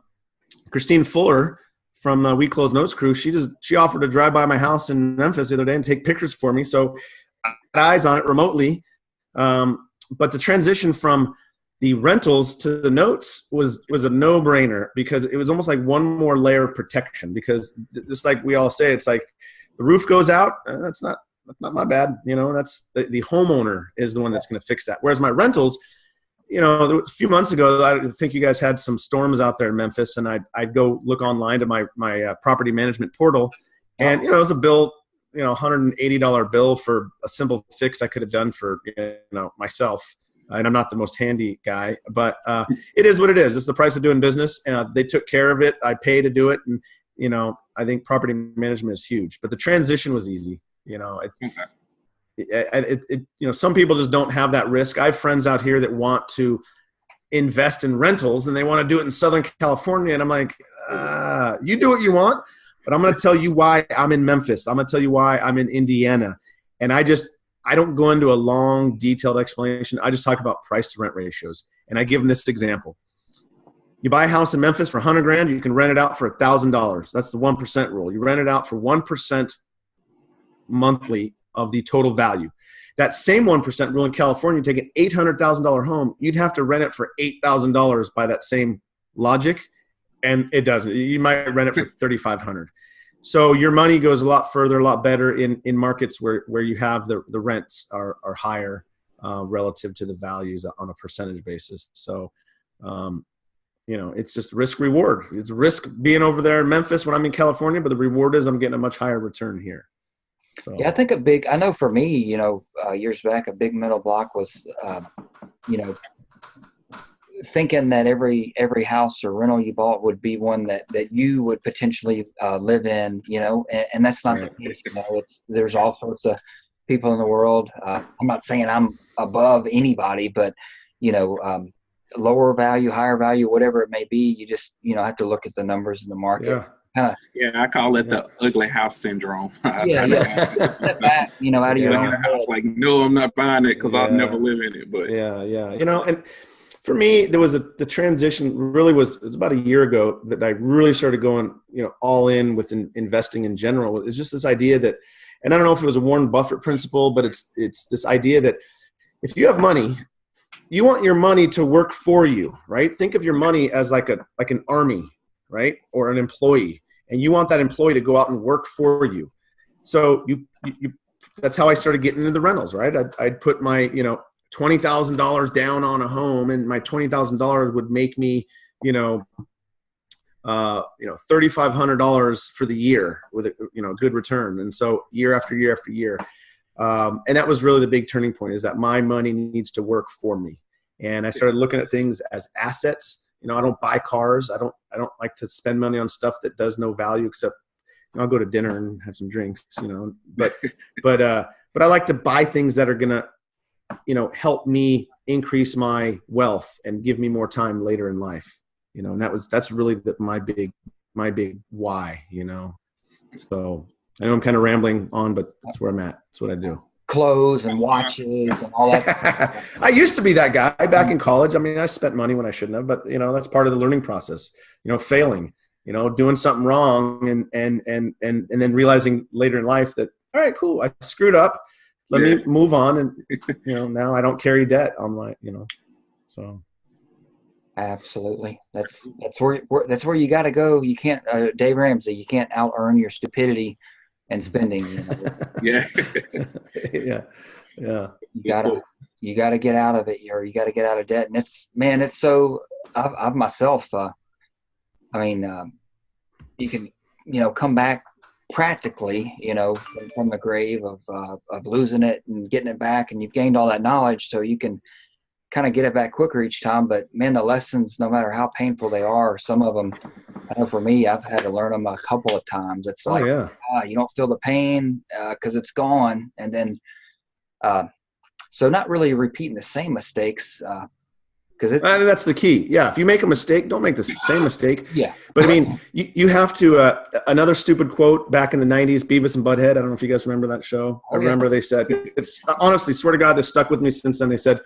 Christine Fuller from We Close Notes crew. She offered to drive by my house in Memphis the other day and take pictures for me. So I had eyes on it remotely. But the transition from the rentals to the notes was a no-brainer, because it was almost like one more layer of protection, because just like we all say, it's like the roof goes out. That's not my bad. That's the homeowner is the one that's going to fix that. Whereas my rentals, a few months ago, I think you guys had some storms out there in Memphis, and I'd go look online to my property management portal, and it was a bill, $180 bill for a simple fix I could have done for myself. And I'm not the most handy guy, but it is what it is. It's the price of doing business. They took care of it. I pay to do it, and I think property management is huge. But the transition was easy. Some people just don't have that risk. I have friends out here that want to invest in rentals, and they want to do it in Southern California. And I'm like, you do what you want, but I'm going to tell you why I'm in Memphis. I'm going to tell you why I'm in Indiana. And I don't go into a long, detailed explanation. I just talk about price to rent ratios. And I give them this example. You buy a house in Memphis for $100,000, you can rent it out for $1,000. That's the 1% rule. You rent it out for 1% monthly of the total value. That same 1% rule in California, take an $800,000 home, you'd have to rent it for $8,000 by that same logic. And it doesn't. You might rent it for $3,500. So your money goes a lot further, a lot better in markets where you have the rents are higher relative to the values on a percentage basis. So, it's just risk reward. It's risk being over there in Memphis when I'm in California, but the reward is I'm getting a much higher return here. So. Yeah, I think I know for me, years back, a big mental block was, thinking that every house or rental you bought would be one that you would potentially live in, and that's not the case. There's all sorts of people in the world. I'm not saying I'm above anybody, but lower value, higher value, whatever it may be, you just have to look at the numbers in the market. I call it the ugly house syndrome. Step back, out of your own house. Like, no, I'm not buying it because I'll never live in it. But and for me, there was the transition really was about a year ago that I really started going, all in with investing in general. It's just this idea that, and I don't know if it was a Warren Buffett principle, but it's this idea that if you have money you want your money to work for you, right? Think of your money as like an army, right? Or an employee, and you want that employee to go out and work for you. So you that's how I started getting into the rentals, right? I'd put my, $20,000 down on a home, and my $20,000 would make me, $3,500 for the year with a, good return. And so year after year after year. And that was really the big turning point, is that my money needs to work for me. And I started looking at things as assets. I don't buy cars. I don't like to spend money on stuff that does no value, except I'll go to dinner and have some drinks, but I like to buy things that are going to, help me increase my wealth and give me more time later in life, and that's really my big why, So I know I'm kind of rambling on, but that's where I'm at. That's what I do. Clothes and watches and all that. I used to be that guy back in college. I mean, I spent money when I shouldn't have, but that's part of the learning process, failing, doing something wrong and then realizing later in life that, all right, cool, I screwed up. Let me move on. And, now I don't carry debt on my, so. Absolutely. That's where you got to go. You can't, Dave Ramsey, you can't out earn your stupidity and spending. Yeah. Yeah. You gotta get out of it, or you gotta get out of debt. And it's so, I've myself, you can, come back practically, from the grave of losing it and getting it back, and you've gained all that knowledge, so you can kind of get it back quicker each time. But man, the lessons, no matter how painful they are, some of them, I know for me, I've had to learn them a couple of times. It's like, you don't feel the pain because it's gone. And then, so not really repeating the same mistakes, because that's the key. Yeah. If you make a mistake, don't make the same mistake. Yeah. But I mean, you have to, another stupid quote back in the 90s, Beavis and Butthead. I don't know if you guys remember that show. I remember they said, it's honestly, swear to God, they've stuck with me since then. They said,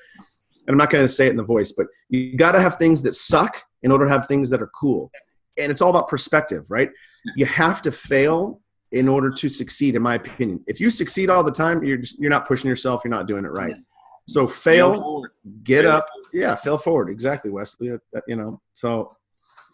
and I'm not going to say it in the voice, but you got to have things that suck in order to have things that are cool. And it's all about perspective, right? You have to fail in order to succeed, in my opinion. If you succeed all the time, you're not pushing yourself. You're not doing it right. So fail, get up. Yeah, fail forward. Exactly, Wesley. So,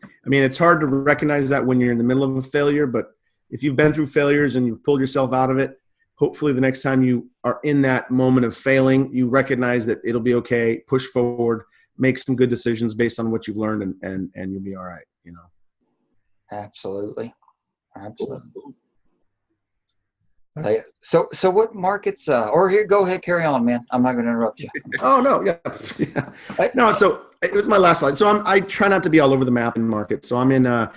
I mean, it's hard to recognize that when you're in the middle of a failure, but if you've been through failures and you've pulled yourself out of it, hopefully the next time you are in that moment of failing, you recognize that it'll be okay, push forward, make some good decisions based on what you've learned, and you'll be all right, Absolutely. So what markets, or here, go ahead, carry on, man. I'm not going to interrupt you. Oh, no. Yeah. No, so it was my last slide. So I try not to be all over the map in markets. So I'm in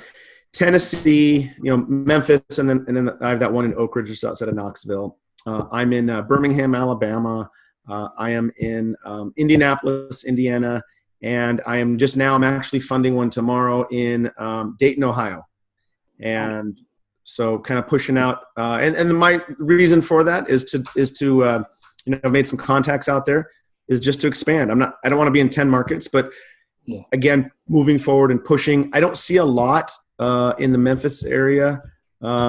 Tennessee, Memphis, and then I have that one in Oak Ridge, just outside of Knoxville. I'm in Birmingham, Alabama. I am in Indianapolis, Indiana, and I'm actually funding one tomorrow in Dayton, Ohio. And so kind of pushing out, and my reason for that is to I've made some contacts out there, is just to expand. I don't want to be in 10 markets, but again, moving forward and pushing. I don't see a lot in the Memphis area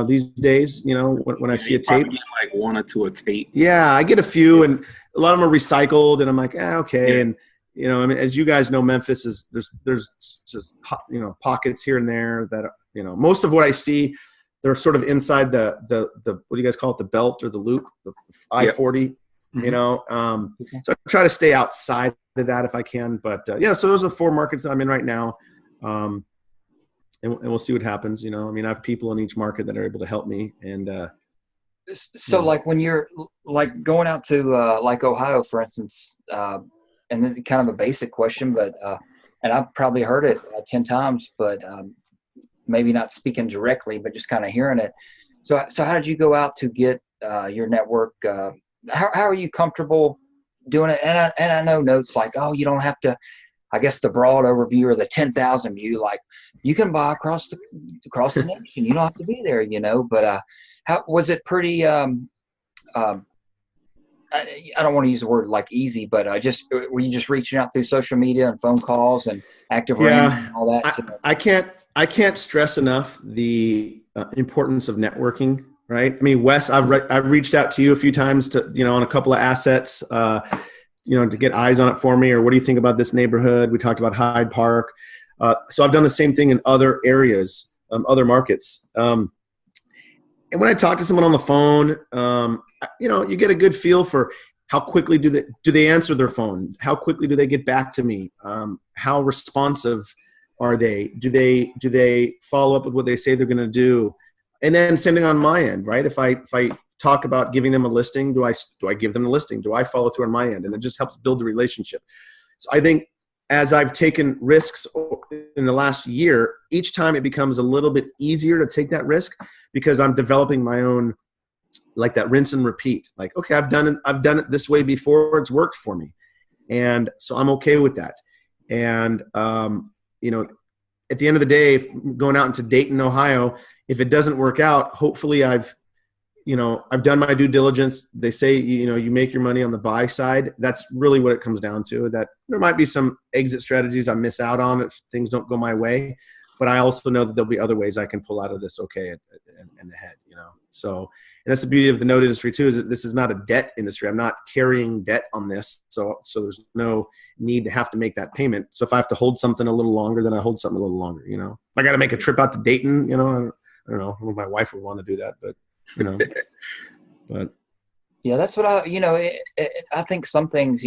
these days. When I see a tape, get like one or two a tape. Yeah, I get a few, and a lot of them are recycled, and I'm like, okay. And I mean, as you guys know, Memphis is there's just pockets here and there that most of what I see, they're sort of inside the what do you guys call it, the belt or the loop, the I-40. Mm-hmm. So I try to stay outside of that if I can. But so those are the 4 markets that I'm in right now. And we'll see what happens. I mean, I have people in each market that are able to help me. And so like when you're like going out to like Ohio, for instance, and then kind of a basic question, but and I've probably heard it 10 times, but maybe not speaking directly, but just kind of hearing it. So how did you go out to get your network? How are you comfortable doing it? And I know notes like, oh, you don't have to, I guess the broad overview or the 10,000 view, like you can buy across the nation. You don't have to be there, but how was it pretty, I don't want to use the word like easy, but were you just reaching out through social media and phone calls and active and all that? I can't stress enough the importance of networking, right? I mean, Wes, I've reached out to you a few times to, on a couple of assets, to get eyes on it for me, or what do you think about this neighborhood? We talked about Hyde Park. So I've done the same thing in other areas, other markets. And when I talk to someone on the phone, you get a good feel for how quickly do they answer their phone? How quickly do they get back to me? How responsive are they? Do they follow up with what they say they're going to do? And then same thing on my end, right? If I talk about giving them a listing, do I give them the listing? Do I follow through on my end? And it just helps build the relationship. So I think as I've taken risks in the last year, each time it becomes a little bit easier to take that risk because I'm developing my own, like that rinse and repeat. Like, okay, I've done it this way before. It's worked for me. And so I'm okay with that. And, at the end of the day, going out into Dayton, Ohio, if it doesn't work out, hopefully I've done my due diligence. They say, you make your money on the buy side. That's really what it comes down to, that there might be some exit strategies I miss out on if things don't go my way. But I also know that there'll be other ways I can pull out of this okay and ahead, So, and that's the beauty of the note industry too, is that this is not a debt industry. I'm not carrying debt on this. So there's no need to have to make that payment. So if I have to hold something a little longer, then I hold something a little longer, If I got to make a trip out to Dayton, I don't know. My wife would want to do that, but, but. Yeah, that's what I think some things,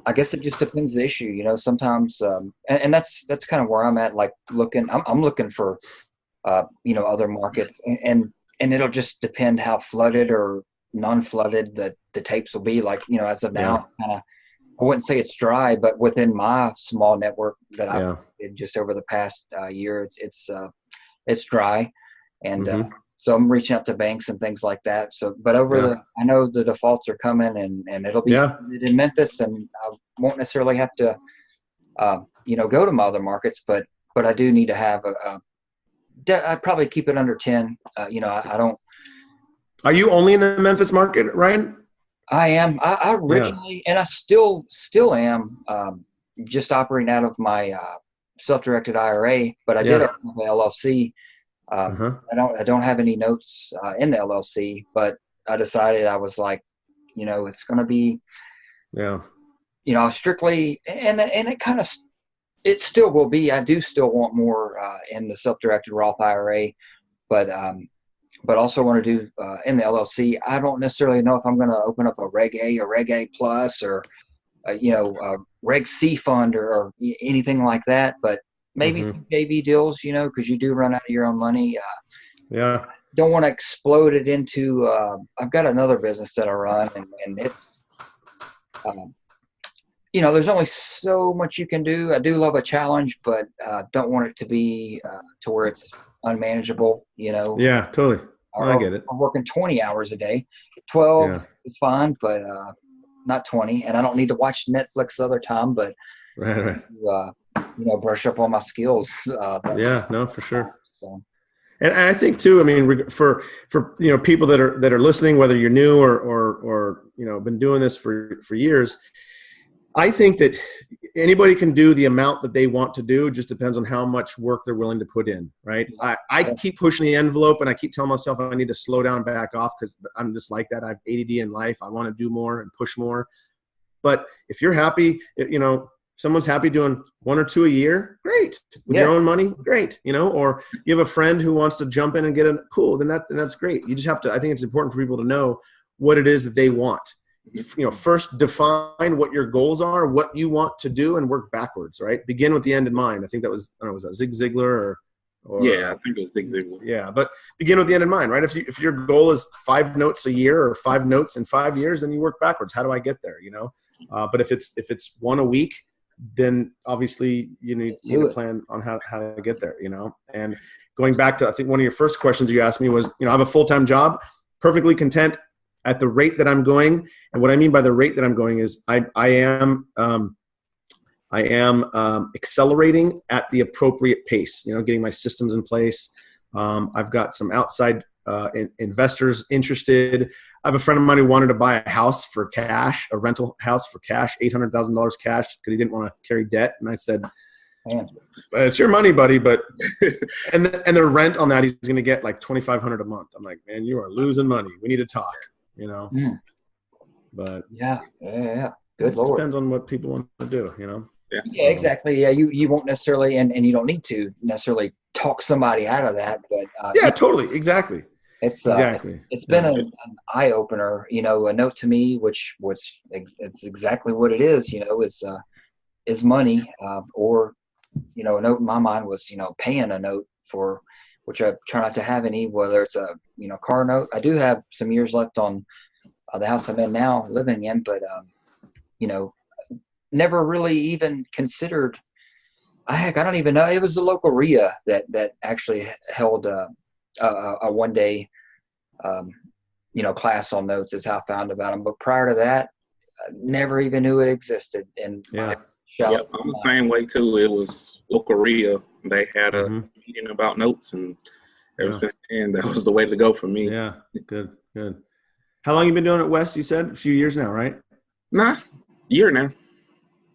I guess it just depends the issue, sometimes, and that's kind of where I'm at, like I'm looking for, other markets and it'll just depend how flooded or non-flooded the tapes will be. Like, as of now, I wouldn't say it's dry, but within my small network that I've did just over the past year, it's dry. And, so I'm reaching out to banks and things like that. So, but I know the defaults are coming and it'll be in Memphis, and I won't necessarily have to, go to my other markets, but I do need to have I'd probably keep it under 10. I don't. Are you only in the Memphis market, Ryan? I am. I originally, and I still am, just operating out of my self-directed IRA, but I did open up an LLC. I don't have any notes in the LLC, but I decided I was like, it's going to be, strictly, and it kind of, it still will be. I do still want more in the self-directed Roth IRA, but also want to do in the LLC. I don't necessarily know if I'm going to open up a Reg A or Reg A Plus or a Reg C fund or anything like that, but maybe some JV deals, because you do run out of your own money. Don't want to explode it into. I've got another business that I run, and it's. There's only so much you can do. I do love a challenge, but don't want it to be to where it's unmanageable, Yeah, totally. I get it. I'm working 20 hours a day. 12 is fine, but not 20. And I don't need to watch Netflix the other time, but right. brush up on my skills. For sure. So. And I think too, for people that are listening, whether you're new or been doing this for years, I think that anybody can do the amount that they want to do. It just depends on how much work they're willing to put in, right? I keep pushing the envelope, and I keep telling myself I need to slow down and back off because I'm just like that. I have ADD in life. I want to do more and push more. But if you're happy, someone's happy doing 1 or 2 a year, great. With your own money, great. Or you have a friend who wants to jump in and get cool, then that's great. You just have to, I think it's important for people to know what it is that they want. First define what your goals are, what you want to do, and work backwards, right? Begin with the end in mind. I think that was, was that Zig Ziglar or I think it was Zig Ziglar. Yeah, but begin with the end in mind, right? If your goal is 5 notes a year or 5 notes in 5 years, then you work backwards. How do I get there? But if it's 1 a week, then obviously you need to plan on how to get there, And going back to, I think one of your first questions you asked me was, I have a full-time job, perfectly content at the rate that I'm going. And what I mean by the rate that I'm going is I am accelerating at the appropriate pace, getting my systems in place. I've got some outside investors interested. I have a friend of mine who wanted to buy a house for cash, a rental house for cash, $800,000 cash, because he didn't want to carry debt. And I said, it's your money, buddy, but and the rent on that, he's going to get like $2,500 a month. I'm like, man, you are losing money. We need to talk. but Yeah. it Good just Lord. depends on what people want to do, you know? Yeah, exactly. Yeah, you won't necessarily, and you don't need to necessarily talk somebody out of that, but Yeah, totally. Exactly. It's been an eye opener, you know, a note to me, which it's exactly what it is, you know, is money, or, you know, a note in my mind was, you know, paying a note for, which I try not to have any, whether it's a, you know, car note. I do have some years left on the house I'm in now living in, but, you know, never really even considered. I don't even know. It was the local RIA that actually held a one day, you know, class on notes is how I found about them. But prior to that, I never even knew it existed. And I'm the same way too. It was local RIA. They had a meeting about notes, and ever since then, that was the way to go for me. Yeah, good. How long you been doing it, Wes? You said a few years now, right? Nah, year now.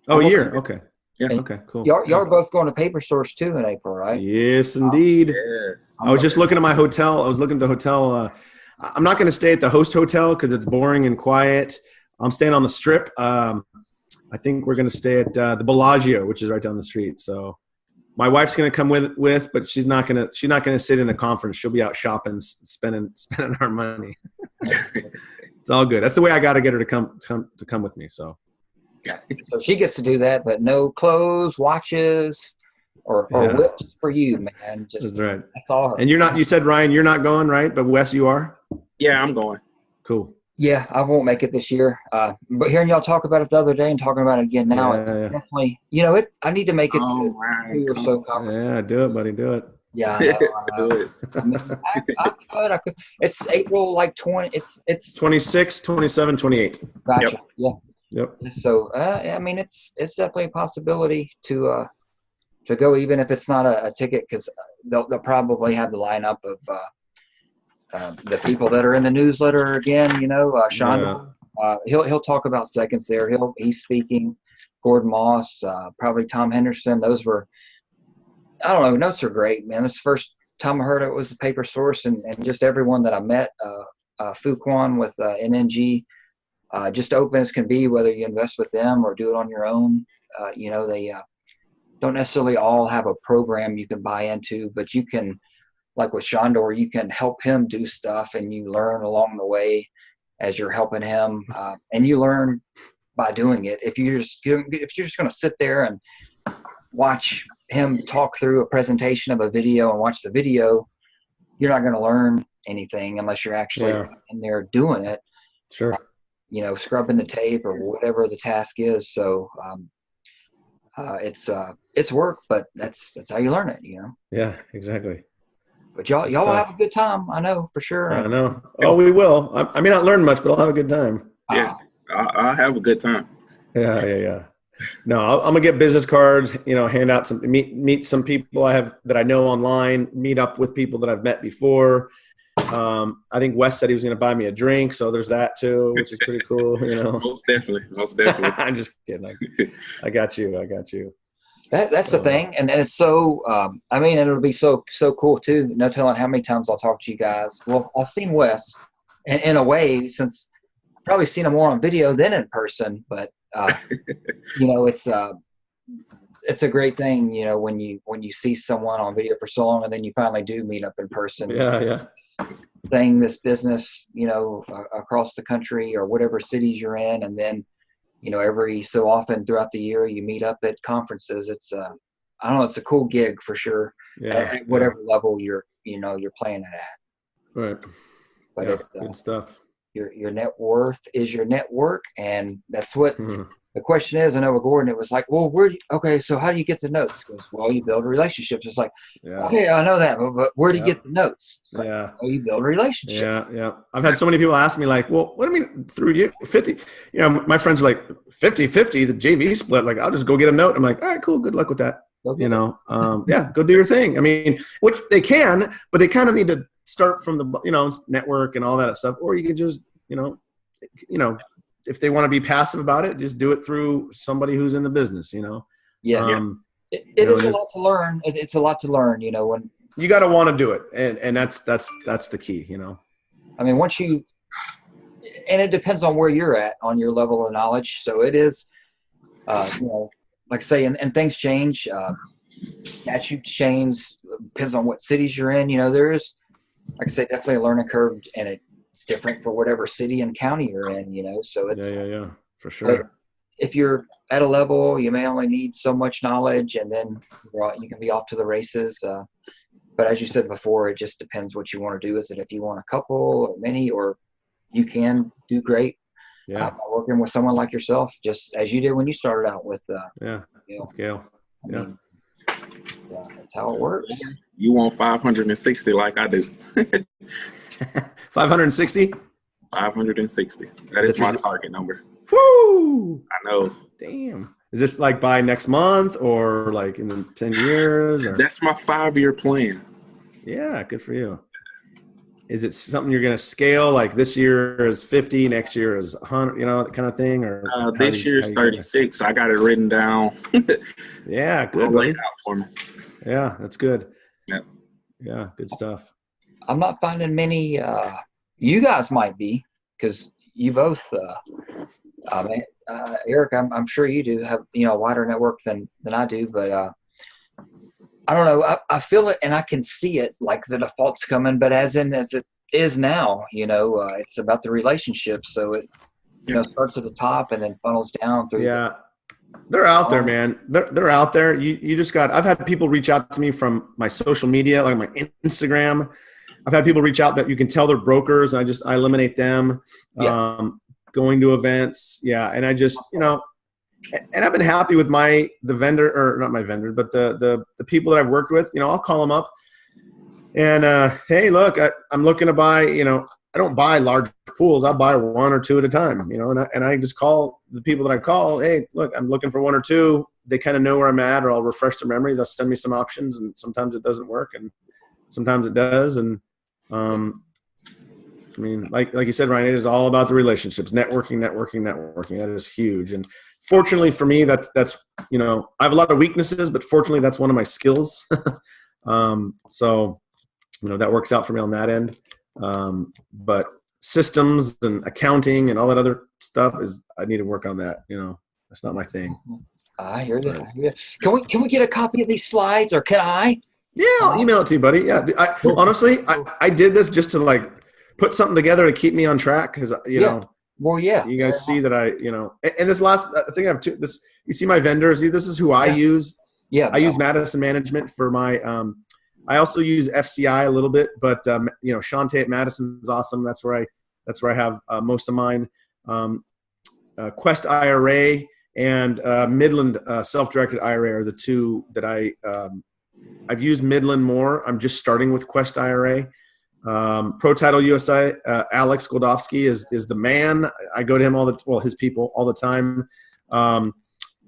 Oh, a year. Okay. Yeah. And okay. Cool. Y'all are both going to Paper Source too in April, right? Yes, indeed. Yes. I was just looking at my hotel. I was looking at the hotel. I'm not going to stay at the host hotel because it's boring and quiet. I'm staying on the Strip. I think we're going to stay at the Bellagio, which is right down the street. So my wife's going to come with, but she's not going to sit in a conference. She'll be out shopping, spending our money. It's all good. That's the way I got to get her to come with me. So. So she gets to do that, but no clothes, watches, or whips for you, man. That's right. That's all. And you're not. You said, Ryan, you're not going, right? But Wes, you are. Yeah, I'm going. Cool. Yeah, I won't make it this year. But hearing y'all talk about it the other day and talking about it again now, definitely. You know, I need to make it to 2 or so conferences. Yeah, do it, buddy. Do it. Yeah, I know. I mean, I could. It's April like 20. It's 26, 27, 28. Gotcha. Yep. Yeah. Yep. So, I mean, it's definitely a possibility to go, even if it's not a ticket, because they'll probably have the lineup of the people that are in the newsletter again. You know, Sean, he'll talk about seconds there. He's speaking. Gordon Moss, probably Tom Henderson. Those were, I don't know. Notes are great, man. This is the first time I heard it was a Paper Source, and just everyone that I met, Fuquan with NNG. Just open as can be, whether you invest with them or do it on your own. You know, they don't necessarily all have a program you can buy into, but you can, like with Shondor, you can help him do stuff, and you learn along the way as you're helping him, and you learn by doing it. If you're just going to sit there and watch him talk through a presentation of a video and watch the video, you're not going to learn anything unless you're actually in there doing it. Sure. You know, scrubbing the tape or whatever the task is. So it's work, but that's how you learn it, you know? Yeah, exactly. But y'all will have a good time. I know for sure. I know. Oh, we will. I may not learn much, but I'll have a good time. Yeah, I'll have a good time. Yeah. No, I'm gonna get business cards. You know, hand out some meet some people I have that I know online. Meet up with people that I've met before. I think Wes said he was going to buy me a drink, so there's that too, which is pretty cool. You know, most definitely. I'm just kidding. I got you. That's the thing, and it's so. I mean, it'll be so cool too. No telling how many times I'll talk to you guys. Well, I've seen Wes, in a way, since I've probably seen him more on video than in person. But you know, it's a great thing, you know, when you see someone on video for so long and then you finally do meet up in person. Yeah. Saying this business, you know, across the country or whatever cities you're in, and then, you know, every so often throughout the year you meet up at conferences. It's I don't know, it's a cool gig for sure. At whatever level you're playing it at. Right. But it's good stuff. Your net worth is your network, and that's what. The question is, I know with Gordon, it was like, well, so how do you get the notes? He goes, well, you build relationships. It's like, okay, I know that, but where do you get the notes? It's like, you build relationships. Yeah. I've had so many people ask me like, well, what do you mean through you? 50, you know, my friends are like 50-50, the JV split. Like, I'll just go get a note. I'm like, all right, cool. Good luck with that. You know, go do your thing. I mean, which they can, but they kind of need to start from the, you know, network and all that stuff. Or you can just, you know, if they want to be passive about it, just do it through somebody who's in the business, you know? It is a lot to learn. It's a lot to learn, you know, when you got to want to do it. And that's the key, you know? I mean, once you, and it depends on where you're at on your level of knowledge. So it is, like I say, and things change, statutes change, depends on what cities you're in. There is, like I say, definitely a learning curve, and it's different for whatever city and county you're in, so it's, yeah, for sure. If you're at a level, you may only need so much knowledge, and then you can be off to the races. But as you said before, it just depends what you want to do. Is it if you want a couple or many, or you can do great working with someone like yourself, just as you did when you started out with scale. That's how it works. You want 560 like I do. 560? 560. That is my target number. Woo! I know. Damn. Is this like by next month or like in 10 years? Or? That's my 5-year plan. Yeah, good for you. Is it something you're going to scale? Like this year is 50, next year is 100, that kind of thing? Or this year is 36. I got it written down. Yeah, good. Buddy. Out for me. Yeah, that's good. Yep. Yeah, good stuff. I'm not finding many. You guys might be, because you both, Eric, I'm sure you do have a wider network than I do, but I don't know. I feel it and I can see it, like the default's coming, but as it is now, it's about the relationship. So it starts at the top and then funnels down through. Yeah. They're out there, man. They're out there. You just I've had people reach out to me from my social media, like my Instagram. I've had people reach out that you can tell they're brokers. I eliminate them. Going to events. Yeah. And I just, and I've been happy with the vendor, or not my vendor, but the people that I've worked with. I'll call them up and hey, look, I'm looking to buy, I don't buy large pools. I'll buy one or two at a time, and I just call the people that I call. Hey, look, I'm looking for one or two. They kind of know where I'm at, or I'll refresh their memory. They'll send me some options, and sometimes it doesn't work, and sometimes it does. And I mean, like you said, Ryan, it is all about the relationships, networking. That is huge. And fortunately for me, that's I have a lot of weaknesses, but fortunately that's one of my skills. So that works out for me on that end. But systems and accounting and all that other stuff I need to work on that. That's not my thing. I hear you. Can we get a copy of these slides, or can I? Yeah, I'll email it to you, buddy. Yeah. Honestly, I did this just to put something together to keep me on track. Cause well, yeah, you guys see that and this last, I think I have you see my vendors. This is who I use. Yeah. I use Madison Management for my, I also use FCI a little bit, but Shantae at Madison is awesome. That's where I have most of mine. Quest IRA and Midland self-directed IRA are the two that I've used Midland more. I'm just starting with Quest IRA. Pro Title USA, Alex Goldovsky is the man. I go to him his people all the time. And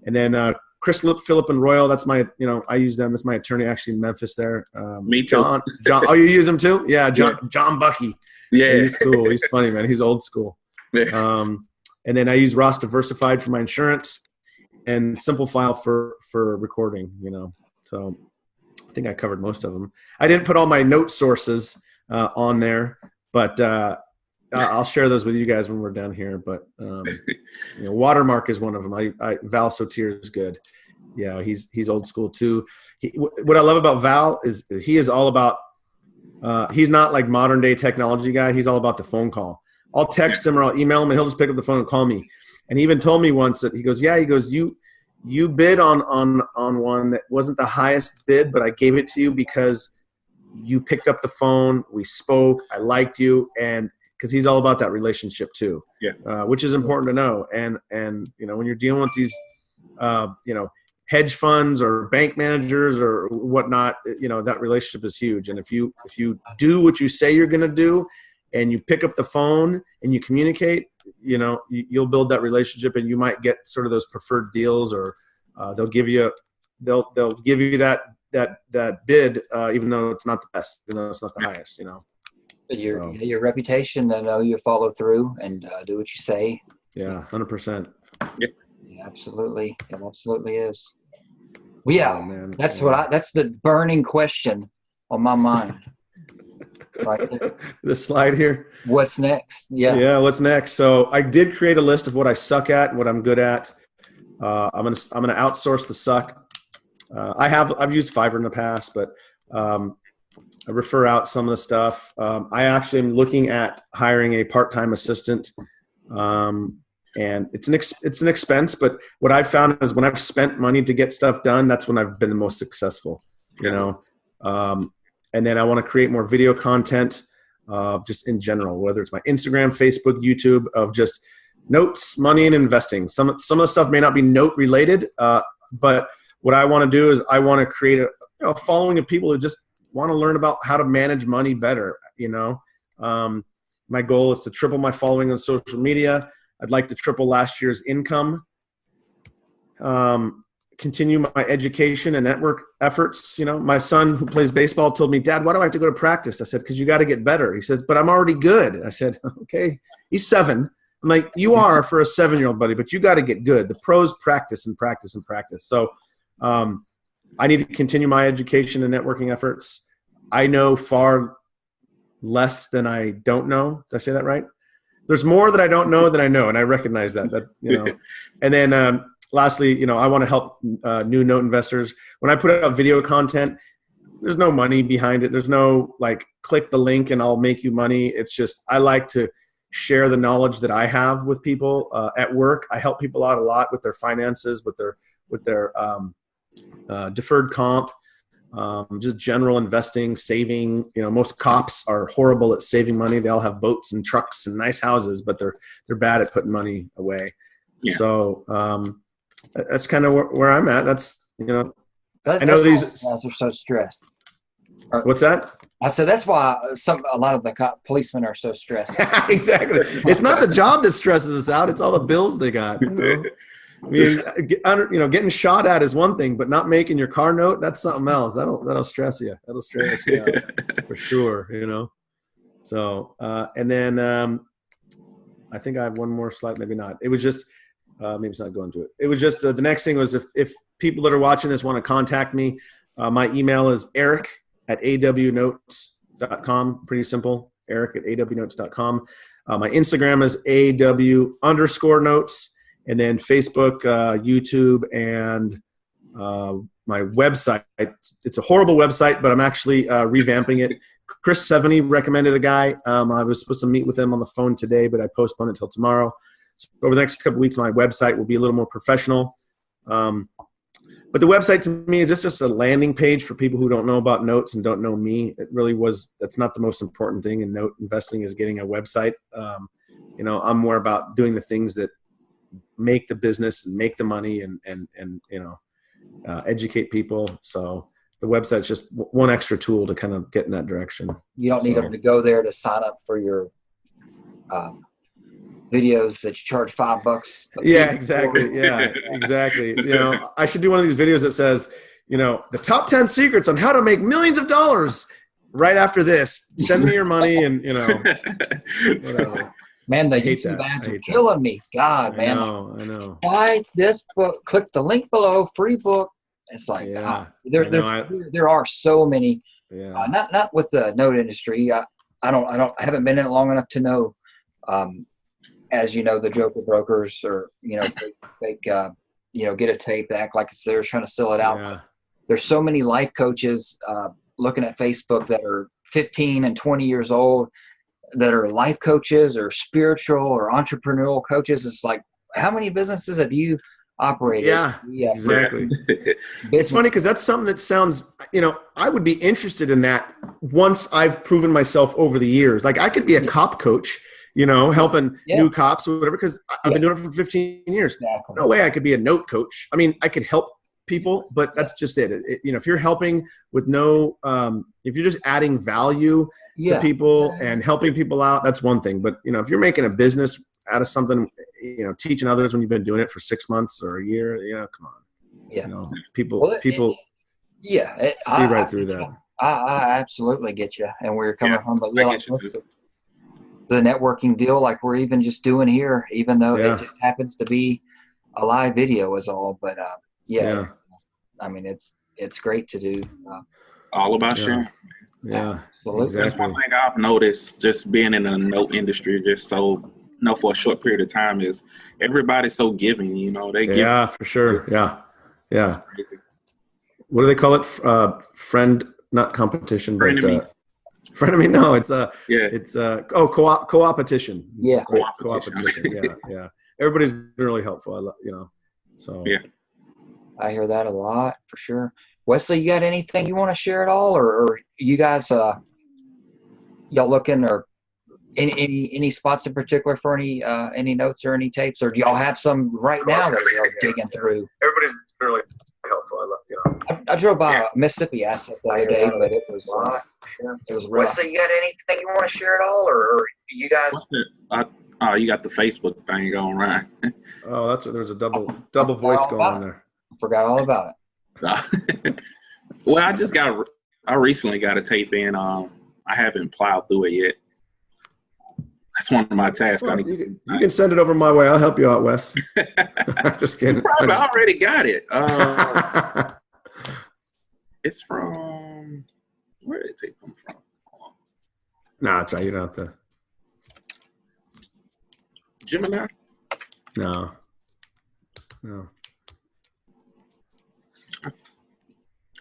then Chris Phillip and Royal, that's my, I use them. That's my attorney actually in Memphis there. Me too. John, oh, you use him too? Yeah, John Bucky. Yeah. He's cool. He's funny, man. He's old school. Yeah. And then I use Ross Diversified for my insurance and Simplifile for recording, So I think I covered most of them. I didn't put all my note sources on there, but I'll share those with you guys when we're done here. But Watermark is one of them. Val Sotir is good. Yeah, he's old school too. What I love about Val is he is all about. He's not like modern day technology guy. He's all about the phone call. I'll text him or I'll email him, and he'll just pick up the phone and call me. And he even told me once that he goes, you bid on one that wasn't the highest bid, but I gave it to you because you picked up the phone, we spoke, I liked you, and because he's all about that relationship too, which is important to know. And when you're dealing with these, hedge funds or bank managers or whatnot, that relationship is huge. And if you do what you say you're going to do, and you pick up the phone and you communicate, you'll build that relationship, and you might get sort of those preferred deals, or they'll give you that bid, even though it's not the best, even though it's not the highest, Your reputation, they know you follow through and do what you say. Yeah, 100%. Yeah. Absolutely. It absolutely is. Well, yeah, man. That's the burning question on my mind. right there. The slide here. What's next? Yeah. Yeah. What's next? So I did create a list of what I suck at and what I'm good at. I'm gonna outsource the suck. I've used Fiverr in the past, but I refer out some of the stuff. I actually am looking at hiring a part-time assistant, and it's an expense. But what I've found is when I've spent money to get stuff done, that's when I've been the most successful. You know, and then I want to create more video content, just in general, whether it's my Instagram, Facebook, YouTube, of just notes, money, and investing. Some of the stuff may not be note related, but what I want to do is I want to create a following of people who just want to learn about how to manage money better. You know, my goal is to triple my following on social media. I'd like to triple last year's income. Continue my education and network efforts. You know, my son who plays baseball told me, "Dad, why do I have to go to practice?" I said, "Because you got to get better." He says, "But I'm already good." I said, "Okay." He's 7. I'm like, "You are for a 7-year-old, buddy, but you got to get good. The pros practice and practice and practice." So I need to continue my education and networking efforts. I know far less than I don't know. Did I say that right? There's more that I don't know than I know, and I recognize that. You know. And then lastly, you know, I want to help new note investors. When I put out video content, there's no money behind it. There's no like click the link and I'll make you money. It's just I like to share the knowledge that I have with people at work. I help people out a lot with their finances, with their deferred comp, just general investing, saving. You know, most cops are horrible at saving money. They all have boats and trucks and nice houses, but they're bad at putting money away. Yeah. So that's kind of where I'm at. That's, you know, I know these guys are so stressed. What's that? I said that's why a lot of the policemen are so stressed. Exactly. It's not the job that stresses us out. It's all the bills they got. You know? I mean, getting shot at is one thing, but not making your car note, that's something else. That'll stress you. That'll stress you out for sure. You know. So and then I think I have one more slide. Maybe not. It was just. Maybe it's not going to it. It was just the next thing was if people that are watching this want to contact me, my email is eric@awnotes.com. Pretty simple. Eric@awnotes.com. My Instagram is aw_notes, and then Facebook, YouTube, and my website. It's a horrible website, but I'm actually revamping it. Chris 70 recommended a guy. I was supposed to meet with him on the phone today, but I postponed it until tomorrow. So over the next couple of weeks, my website will be a little more professional. But the website to me is just a landing page for people who don't know about notes and don't know me. It really that's not the most important thing in note investing is getting a website. You know, I'm more about doing the things that make the business and make the money and you know, educate people. So the website's just one extra tool to kind of get in that direction. You don't need them to go there to sign up for your videos that you charge $5. Yeah, exactly. Yeah, exactly. You know, I should do one of these videos that says, you know, the top 10 secrets on how to make millions of dollars. Right after this, send me your money, and you know, whatever. Man, the YouTube ads are killing me. God, man. I know. Buy this book. Click the link below. Free book. It's like, God, there are so many. Yeah. Not with the note industry. I haven't been in it long enough to know. As you know, the joker brokers or, you know, fake you know, get a tape, act like they're trying to sell it out. Yeah. There's so many life coaches looking at Facebook that are 15 and 20 years old that are life coaches or spiritual or entrepreneurial coaches. It's like, how many businesses have you operated? Yeah, exactly. It's funny because that's something that sounds, you know, I would be interested in that once I've proven myself over the years. Like I could be a cop coach, you know, helping new cops or whatever, because I've been doing it for 15 years. Exactly. No way I could be a note coach. I mean, I could help people, but that's just it. You know, if you're helping with if you're just adding value to people and helping people out, that's one thing. But, you know, if you're making a business out of something, you know, teaching others when you've been doing it for 6 months or a year, come on. Yeah. You know, people see right through that. I absolutely get you and where you're coming from. But like the networking deal, like we're even just doing here, even though it just happens to be a live video is all. But I mean, it's great to do. All about sharing. Yeah, Absolutely. That's one exactly. thing I've noticed just being in the note industry, just so for a short period of time, is everybody's so giving. They give. Yeah, for sure. Yeah, It's yeah. crazy. What do they call it? Friend, not competition, but Frenemies. frenemy. No, Yeah. co-opetition. Yeah. Great Co-opetition. co-opetition. Yeah, yeah. Everybody's been really helpful. I love. So Yeah. I hear that a lot for sure. Wesley, you got anything you want to share at all, or you guys, y'all looking, or any spots in particular for any notes or any tapes, or do y'all have some right now that you're digging through? everybody's been really helpful. I drove by a Mississippi asset the other day, but it was rough. Wesley, you got anything you want to share at all, or you guys? What's that? You got the Facebook thing going, right? Oh, there's a double voice going on there. Forgot all about it. Well, I recently got a tape in. I haven't plowed through it yet. That's one of my tasks. Well, you can send it over my way. I'll help you out, Wes. Just kidding. You probably already got it. It's from, where did it tape come from? No, it's right. You don't have to. Gemini? No.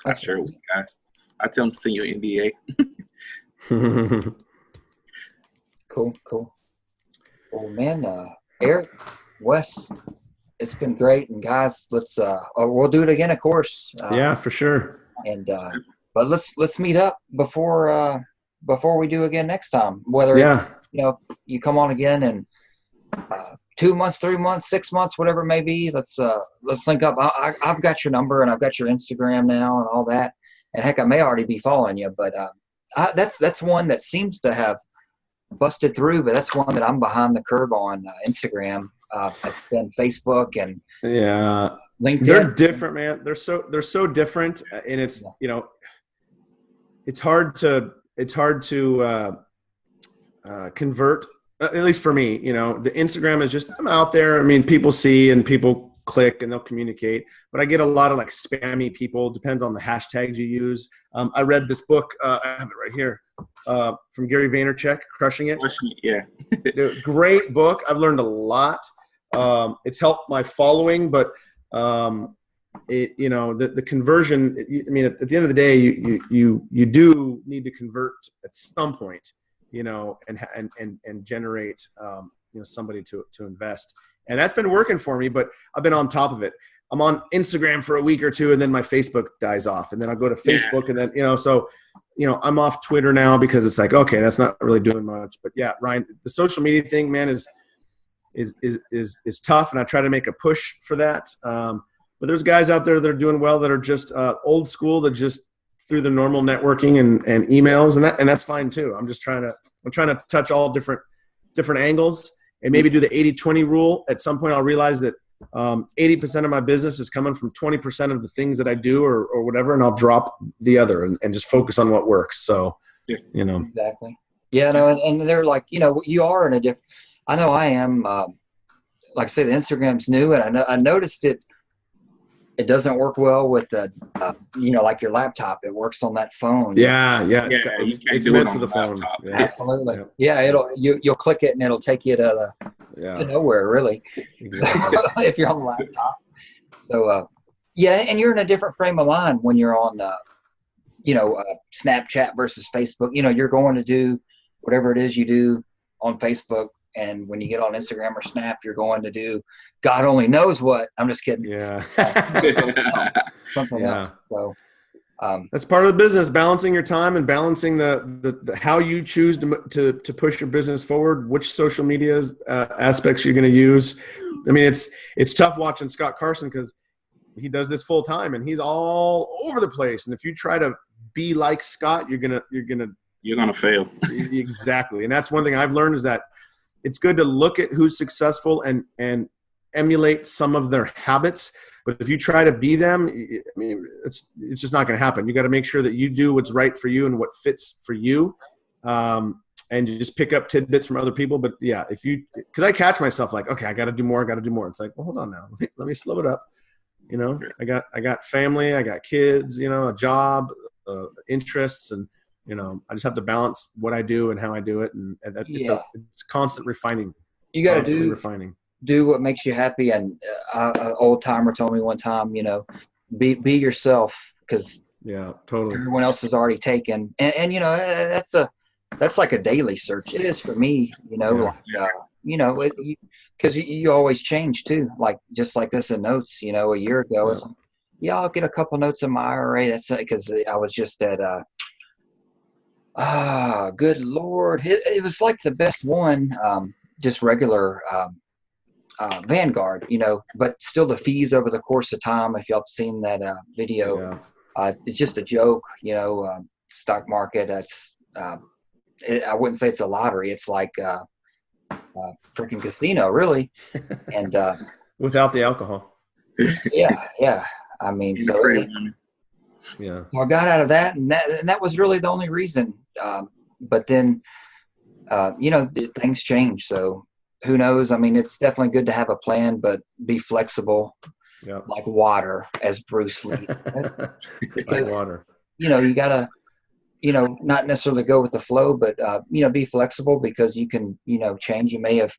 I sure will, guys. I tell them to send you an NDA. Cool. Well, man, Eric, Wes, it's been great, and guys, let's we'll do it again, of course. Yeah, for sure. And but let's meet up before we do again next time. Whether you come on again in 2 months, 3 months, 6 months, whatever it may be. Let's link up. I've got your number and I've got your Instagram now and all that. And heck, I may already be following you, but that's one that seems to have busted through. But that's one that I'm behind the curve on Instagram. It's been Facebook and LinkedIn. They're different, man. They're so different, and it's it's hard to convert. At least for me, the Instagram is just, I'm out there. I mean, people see and people click and they'll communicate, but I get a lot of like spammy people. Depends on the hashtags you use. I read this book. I have it right here from Gary Vaynerchuk, Crushing It. Yeah. Great book. I've learned a lot. It's helped my following, but the conversion, I mean, at the end of the day, you do need to convert at some point, and generate, somebody to invest. And that's been working for me, but I've been on top of it. I'm on Instagram for a week or two, and then my Facebook dies off, and then I'll go to Facebook, and then, I'm off Twitter now because it's like, okay, that's not really doing much. But yeah, Ryan, the social media thing, man, is tough, and I try to make a push for that. But there's guys out there that are doing well that are just old school, that just through the normal networking and emails, and that's fine too. I'm trying to touch all different angles and maybe do the 80-20 rule. At some point I'll realize that 80% of my business is coming from 20% of the things that I do or whatever, and I'll drop the other and just focus on what works. So, Exactly. Yeah, no, and they're like, you are in a different, I know I am, like I say, the Instagram's new, and I noticed it doesn't work well with the, like your laptop. It works on that phone. Yeah. It's meant for the phone. Yeah. Absolutely. Yeah, you'll click it and it'll take you to nowhere, really. Exactly. If you're on the laptop. So, and you're in a different frame of mind when you're on, Snapchat versus Facebook. You're going to do whatever it is you do on Facebook. And when you get on Instagram or Snap, you're going to do God only knows what. I'm just kidding. Yeah. Something else. So that's part of the business, balancing your time and balancing the how you choose to push your business forward, which social media aspects you're going to use. I mean, it's tough watching Scott Carson because he does this full time and he's all over the place. And if you try to be like Scott, you're gonna fail. Exactly. And that's one thing I've learned is that it's good to look at who's successful and emulate some of their habits. But if you try to be them, I mean, it's just not going to happen. You got to make sure that you do what's right for you and what fits for you. And you just pick up tidbits from other people. But yeah, because I catch myself like, okay, I got to do more. It's like, well, hold on now. Let me slow it up. I got family, I got kids, a job, interests. And I just have to balance what I do and how I do it. And it's constant refining. You got to refining. Do what makes you happy. And an old timer told me one time, be yourself, because totally everyone else is already taken. And that's like a daily search. It is for me, because you always change too. Like just like this in notes, a year ago, it's like, I'll get a couple notes in my IRA. That's because I was just at good Lord, it was like the best one, just regular Vanguard, but still the fees over the course of time. If y'all have seen that video, it's just a joke, stock market. That's I wouldn't say it's a lottery. It's like freaking casino, really. And without the alcohol. Yeah. I mean, so I got out of that, and that was really the only reason. But then, things change. So who knows? I mean, it's definitely good to have a plan, but be flexible, like water, as Bruce Lee. Because, like water. You gotta, not necessarily go with the flow, but, be flexible, because you can, change. You may have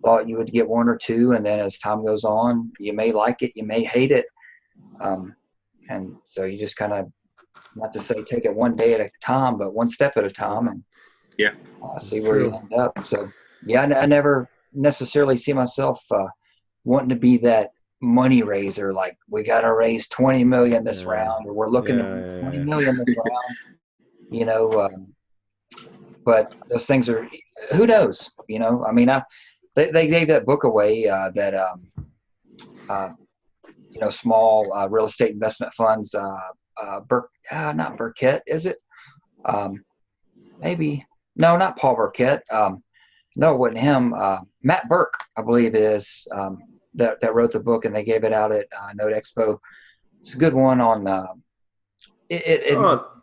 thought you would get one or two, and then as time goes on, you may like it, you may hate it. And so you just kind of, not to say take it one day at a time, but one step at a time, and see where you end up. So I never necessarily see myself wanting to be that money raiser. Like, we got to raise 20 million this round, or we're looking at 20 million this round. But those things are, who knows? I mean, they gave that book away, small real estate investment funds. Not Burkett, is it? Maybe. No, not Paul Burkett. No, it wasn't him. Matt Burke, I believe it is, that wrote the book, and they gave it out at Note Expo. It's a good one on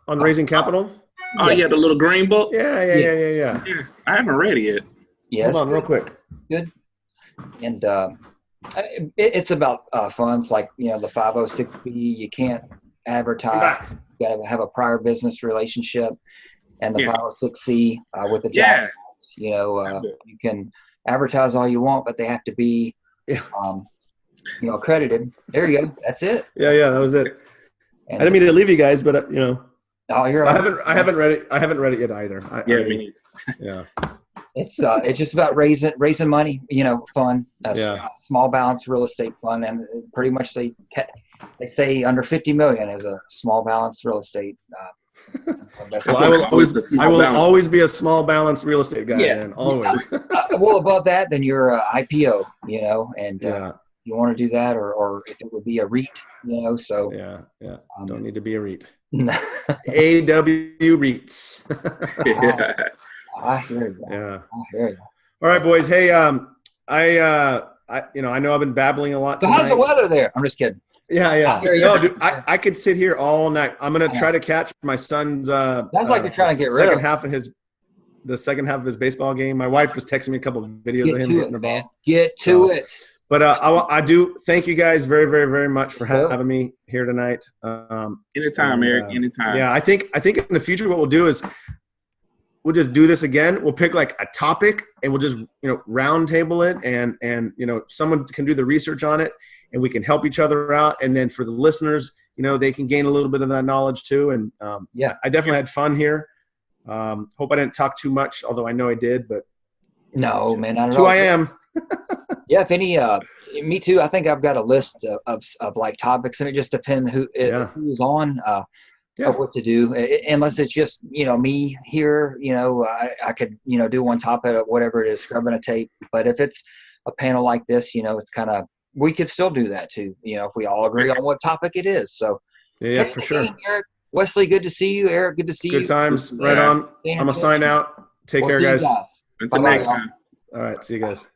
on raising capital. Oh yeah, the little green book. Yeah. I haven't read it yet. Yes. Hold on, real quick. Good. And it's about funds like the 506B. You can't advertise. You got to have a prior business relationship, and the 506C with the job. You can advertise all you want, but they have to be, accredited. There you go. That's it. Yeah, that was it. And I didn't mean to leave you guys, but I haven't read it. I haven't read it yet either. Me neither. Yeah. It's just about raising money, fund, small balance real estate fund, and pretty much they say under 50 million is a small balance real estate. Well, I will always be a small balance real estate guy. Man, always. Well, above that, then you're IPO, and you want to do that, or if it would be a REIT, so. Yeah. Don't need to be a REIT. AW REITs. I hear you. Yeah. I hear you. All right, boys. Hey, I know I've been babbling a lot So tonight. how's the weather there? I'm just kidding. Yeah. No, dude, I could sit here all night. I'm gonna try to catch my son's. Sounds like you're trying to get rid of the second half of his baseball game. My wife was texting me a couple of videos of him hitting the ball. Get to it. But I do thank you guys very, very, very much for having me here tonight. Anytime, Eric. Anytime. Yeah, I think in the future what we'll do is we'll just do this again. We'll pick like a topic and we'll just round table it, and someone can do the research on it, and we can help each other out. And then for the listeners, they can gain a little bit of that knowledge too. And I definitely had fun here. Hope I didn't talk too much, although I know I did. But no, man, not at all. Who I am. Yeah, if any, me too. I think I've got a list of like topics, and it just depends who's on. Of what to do, unless it's just me here. I could do one topic, whatever it is, scrubbing a tape. But if it's a panel like this, it's kind of, we could still do that too. If we all agree on what topic it is. So yeah, for sure. Eric, Wesley, good to see you. Eric, good to see you. Good times. Right on. I'm gonna sign out. Take care, guys. Until next time. All right. See you guys.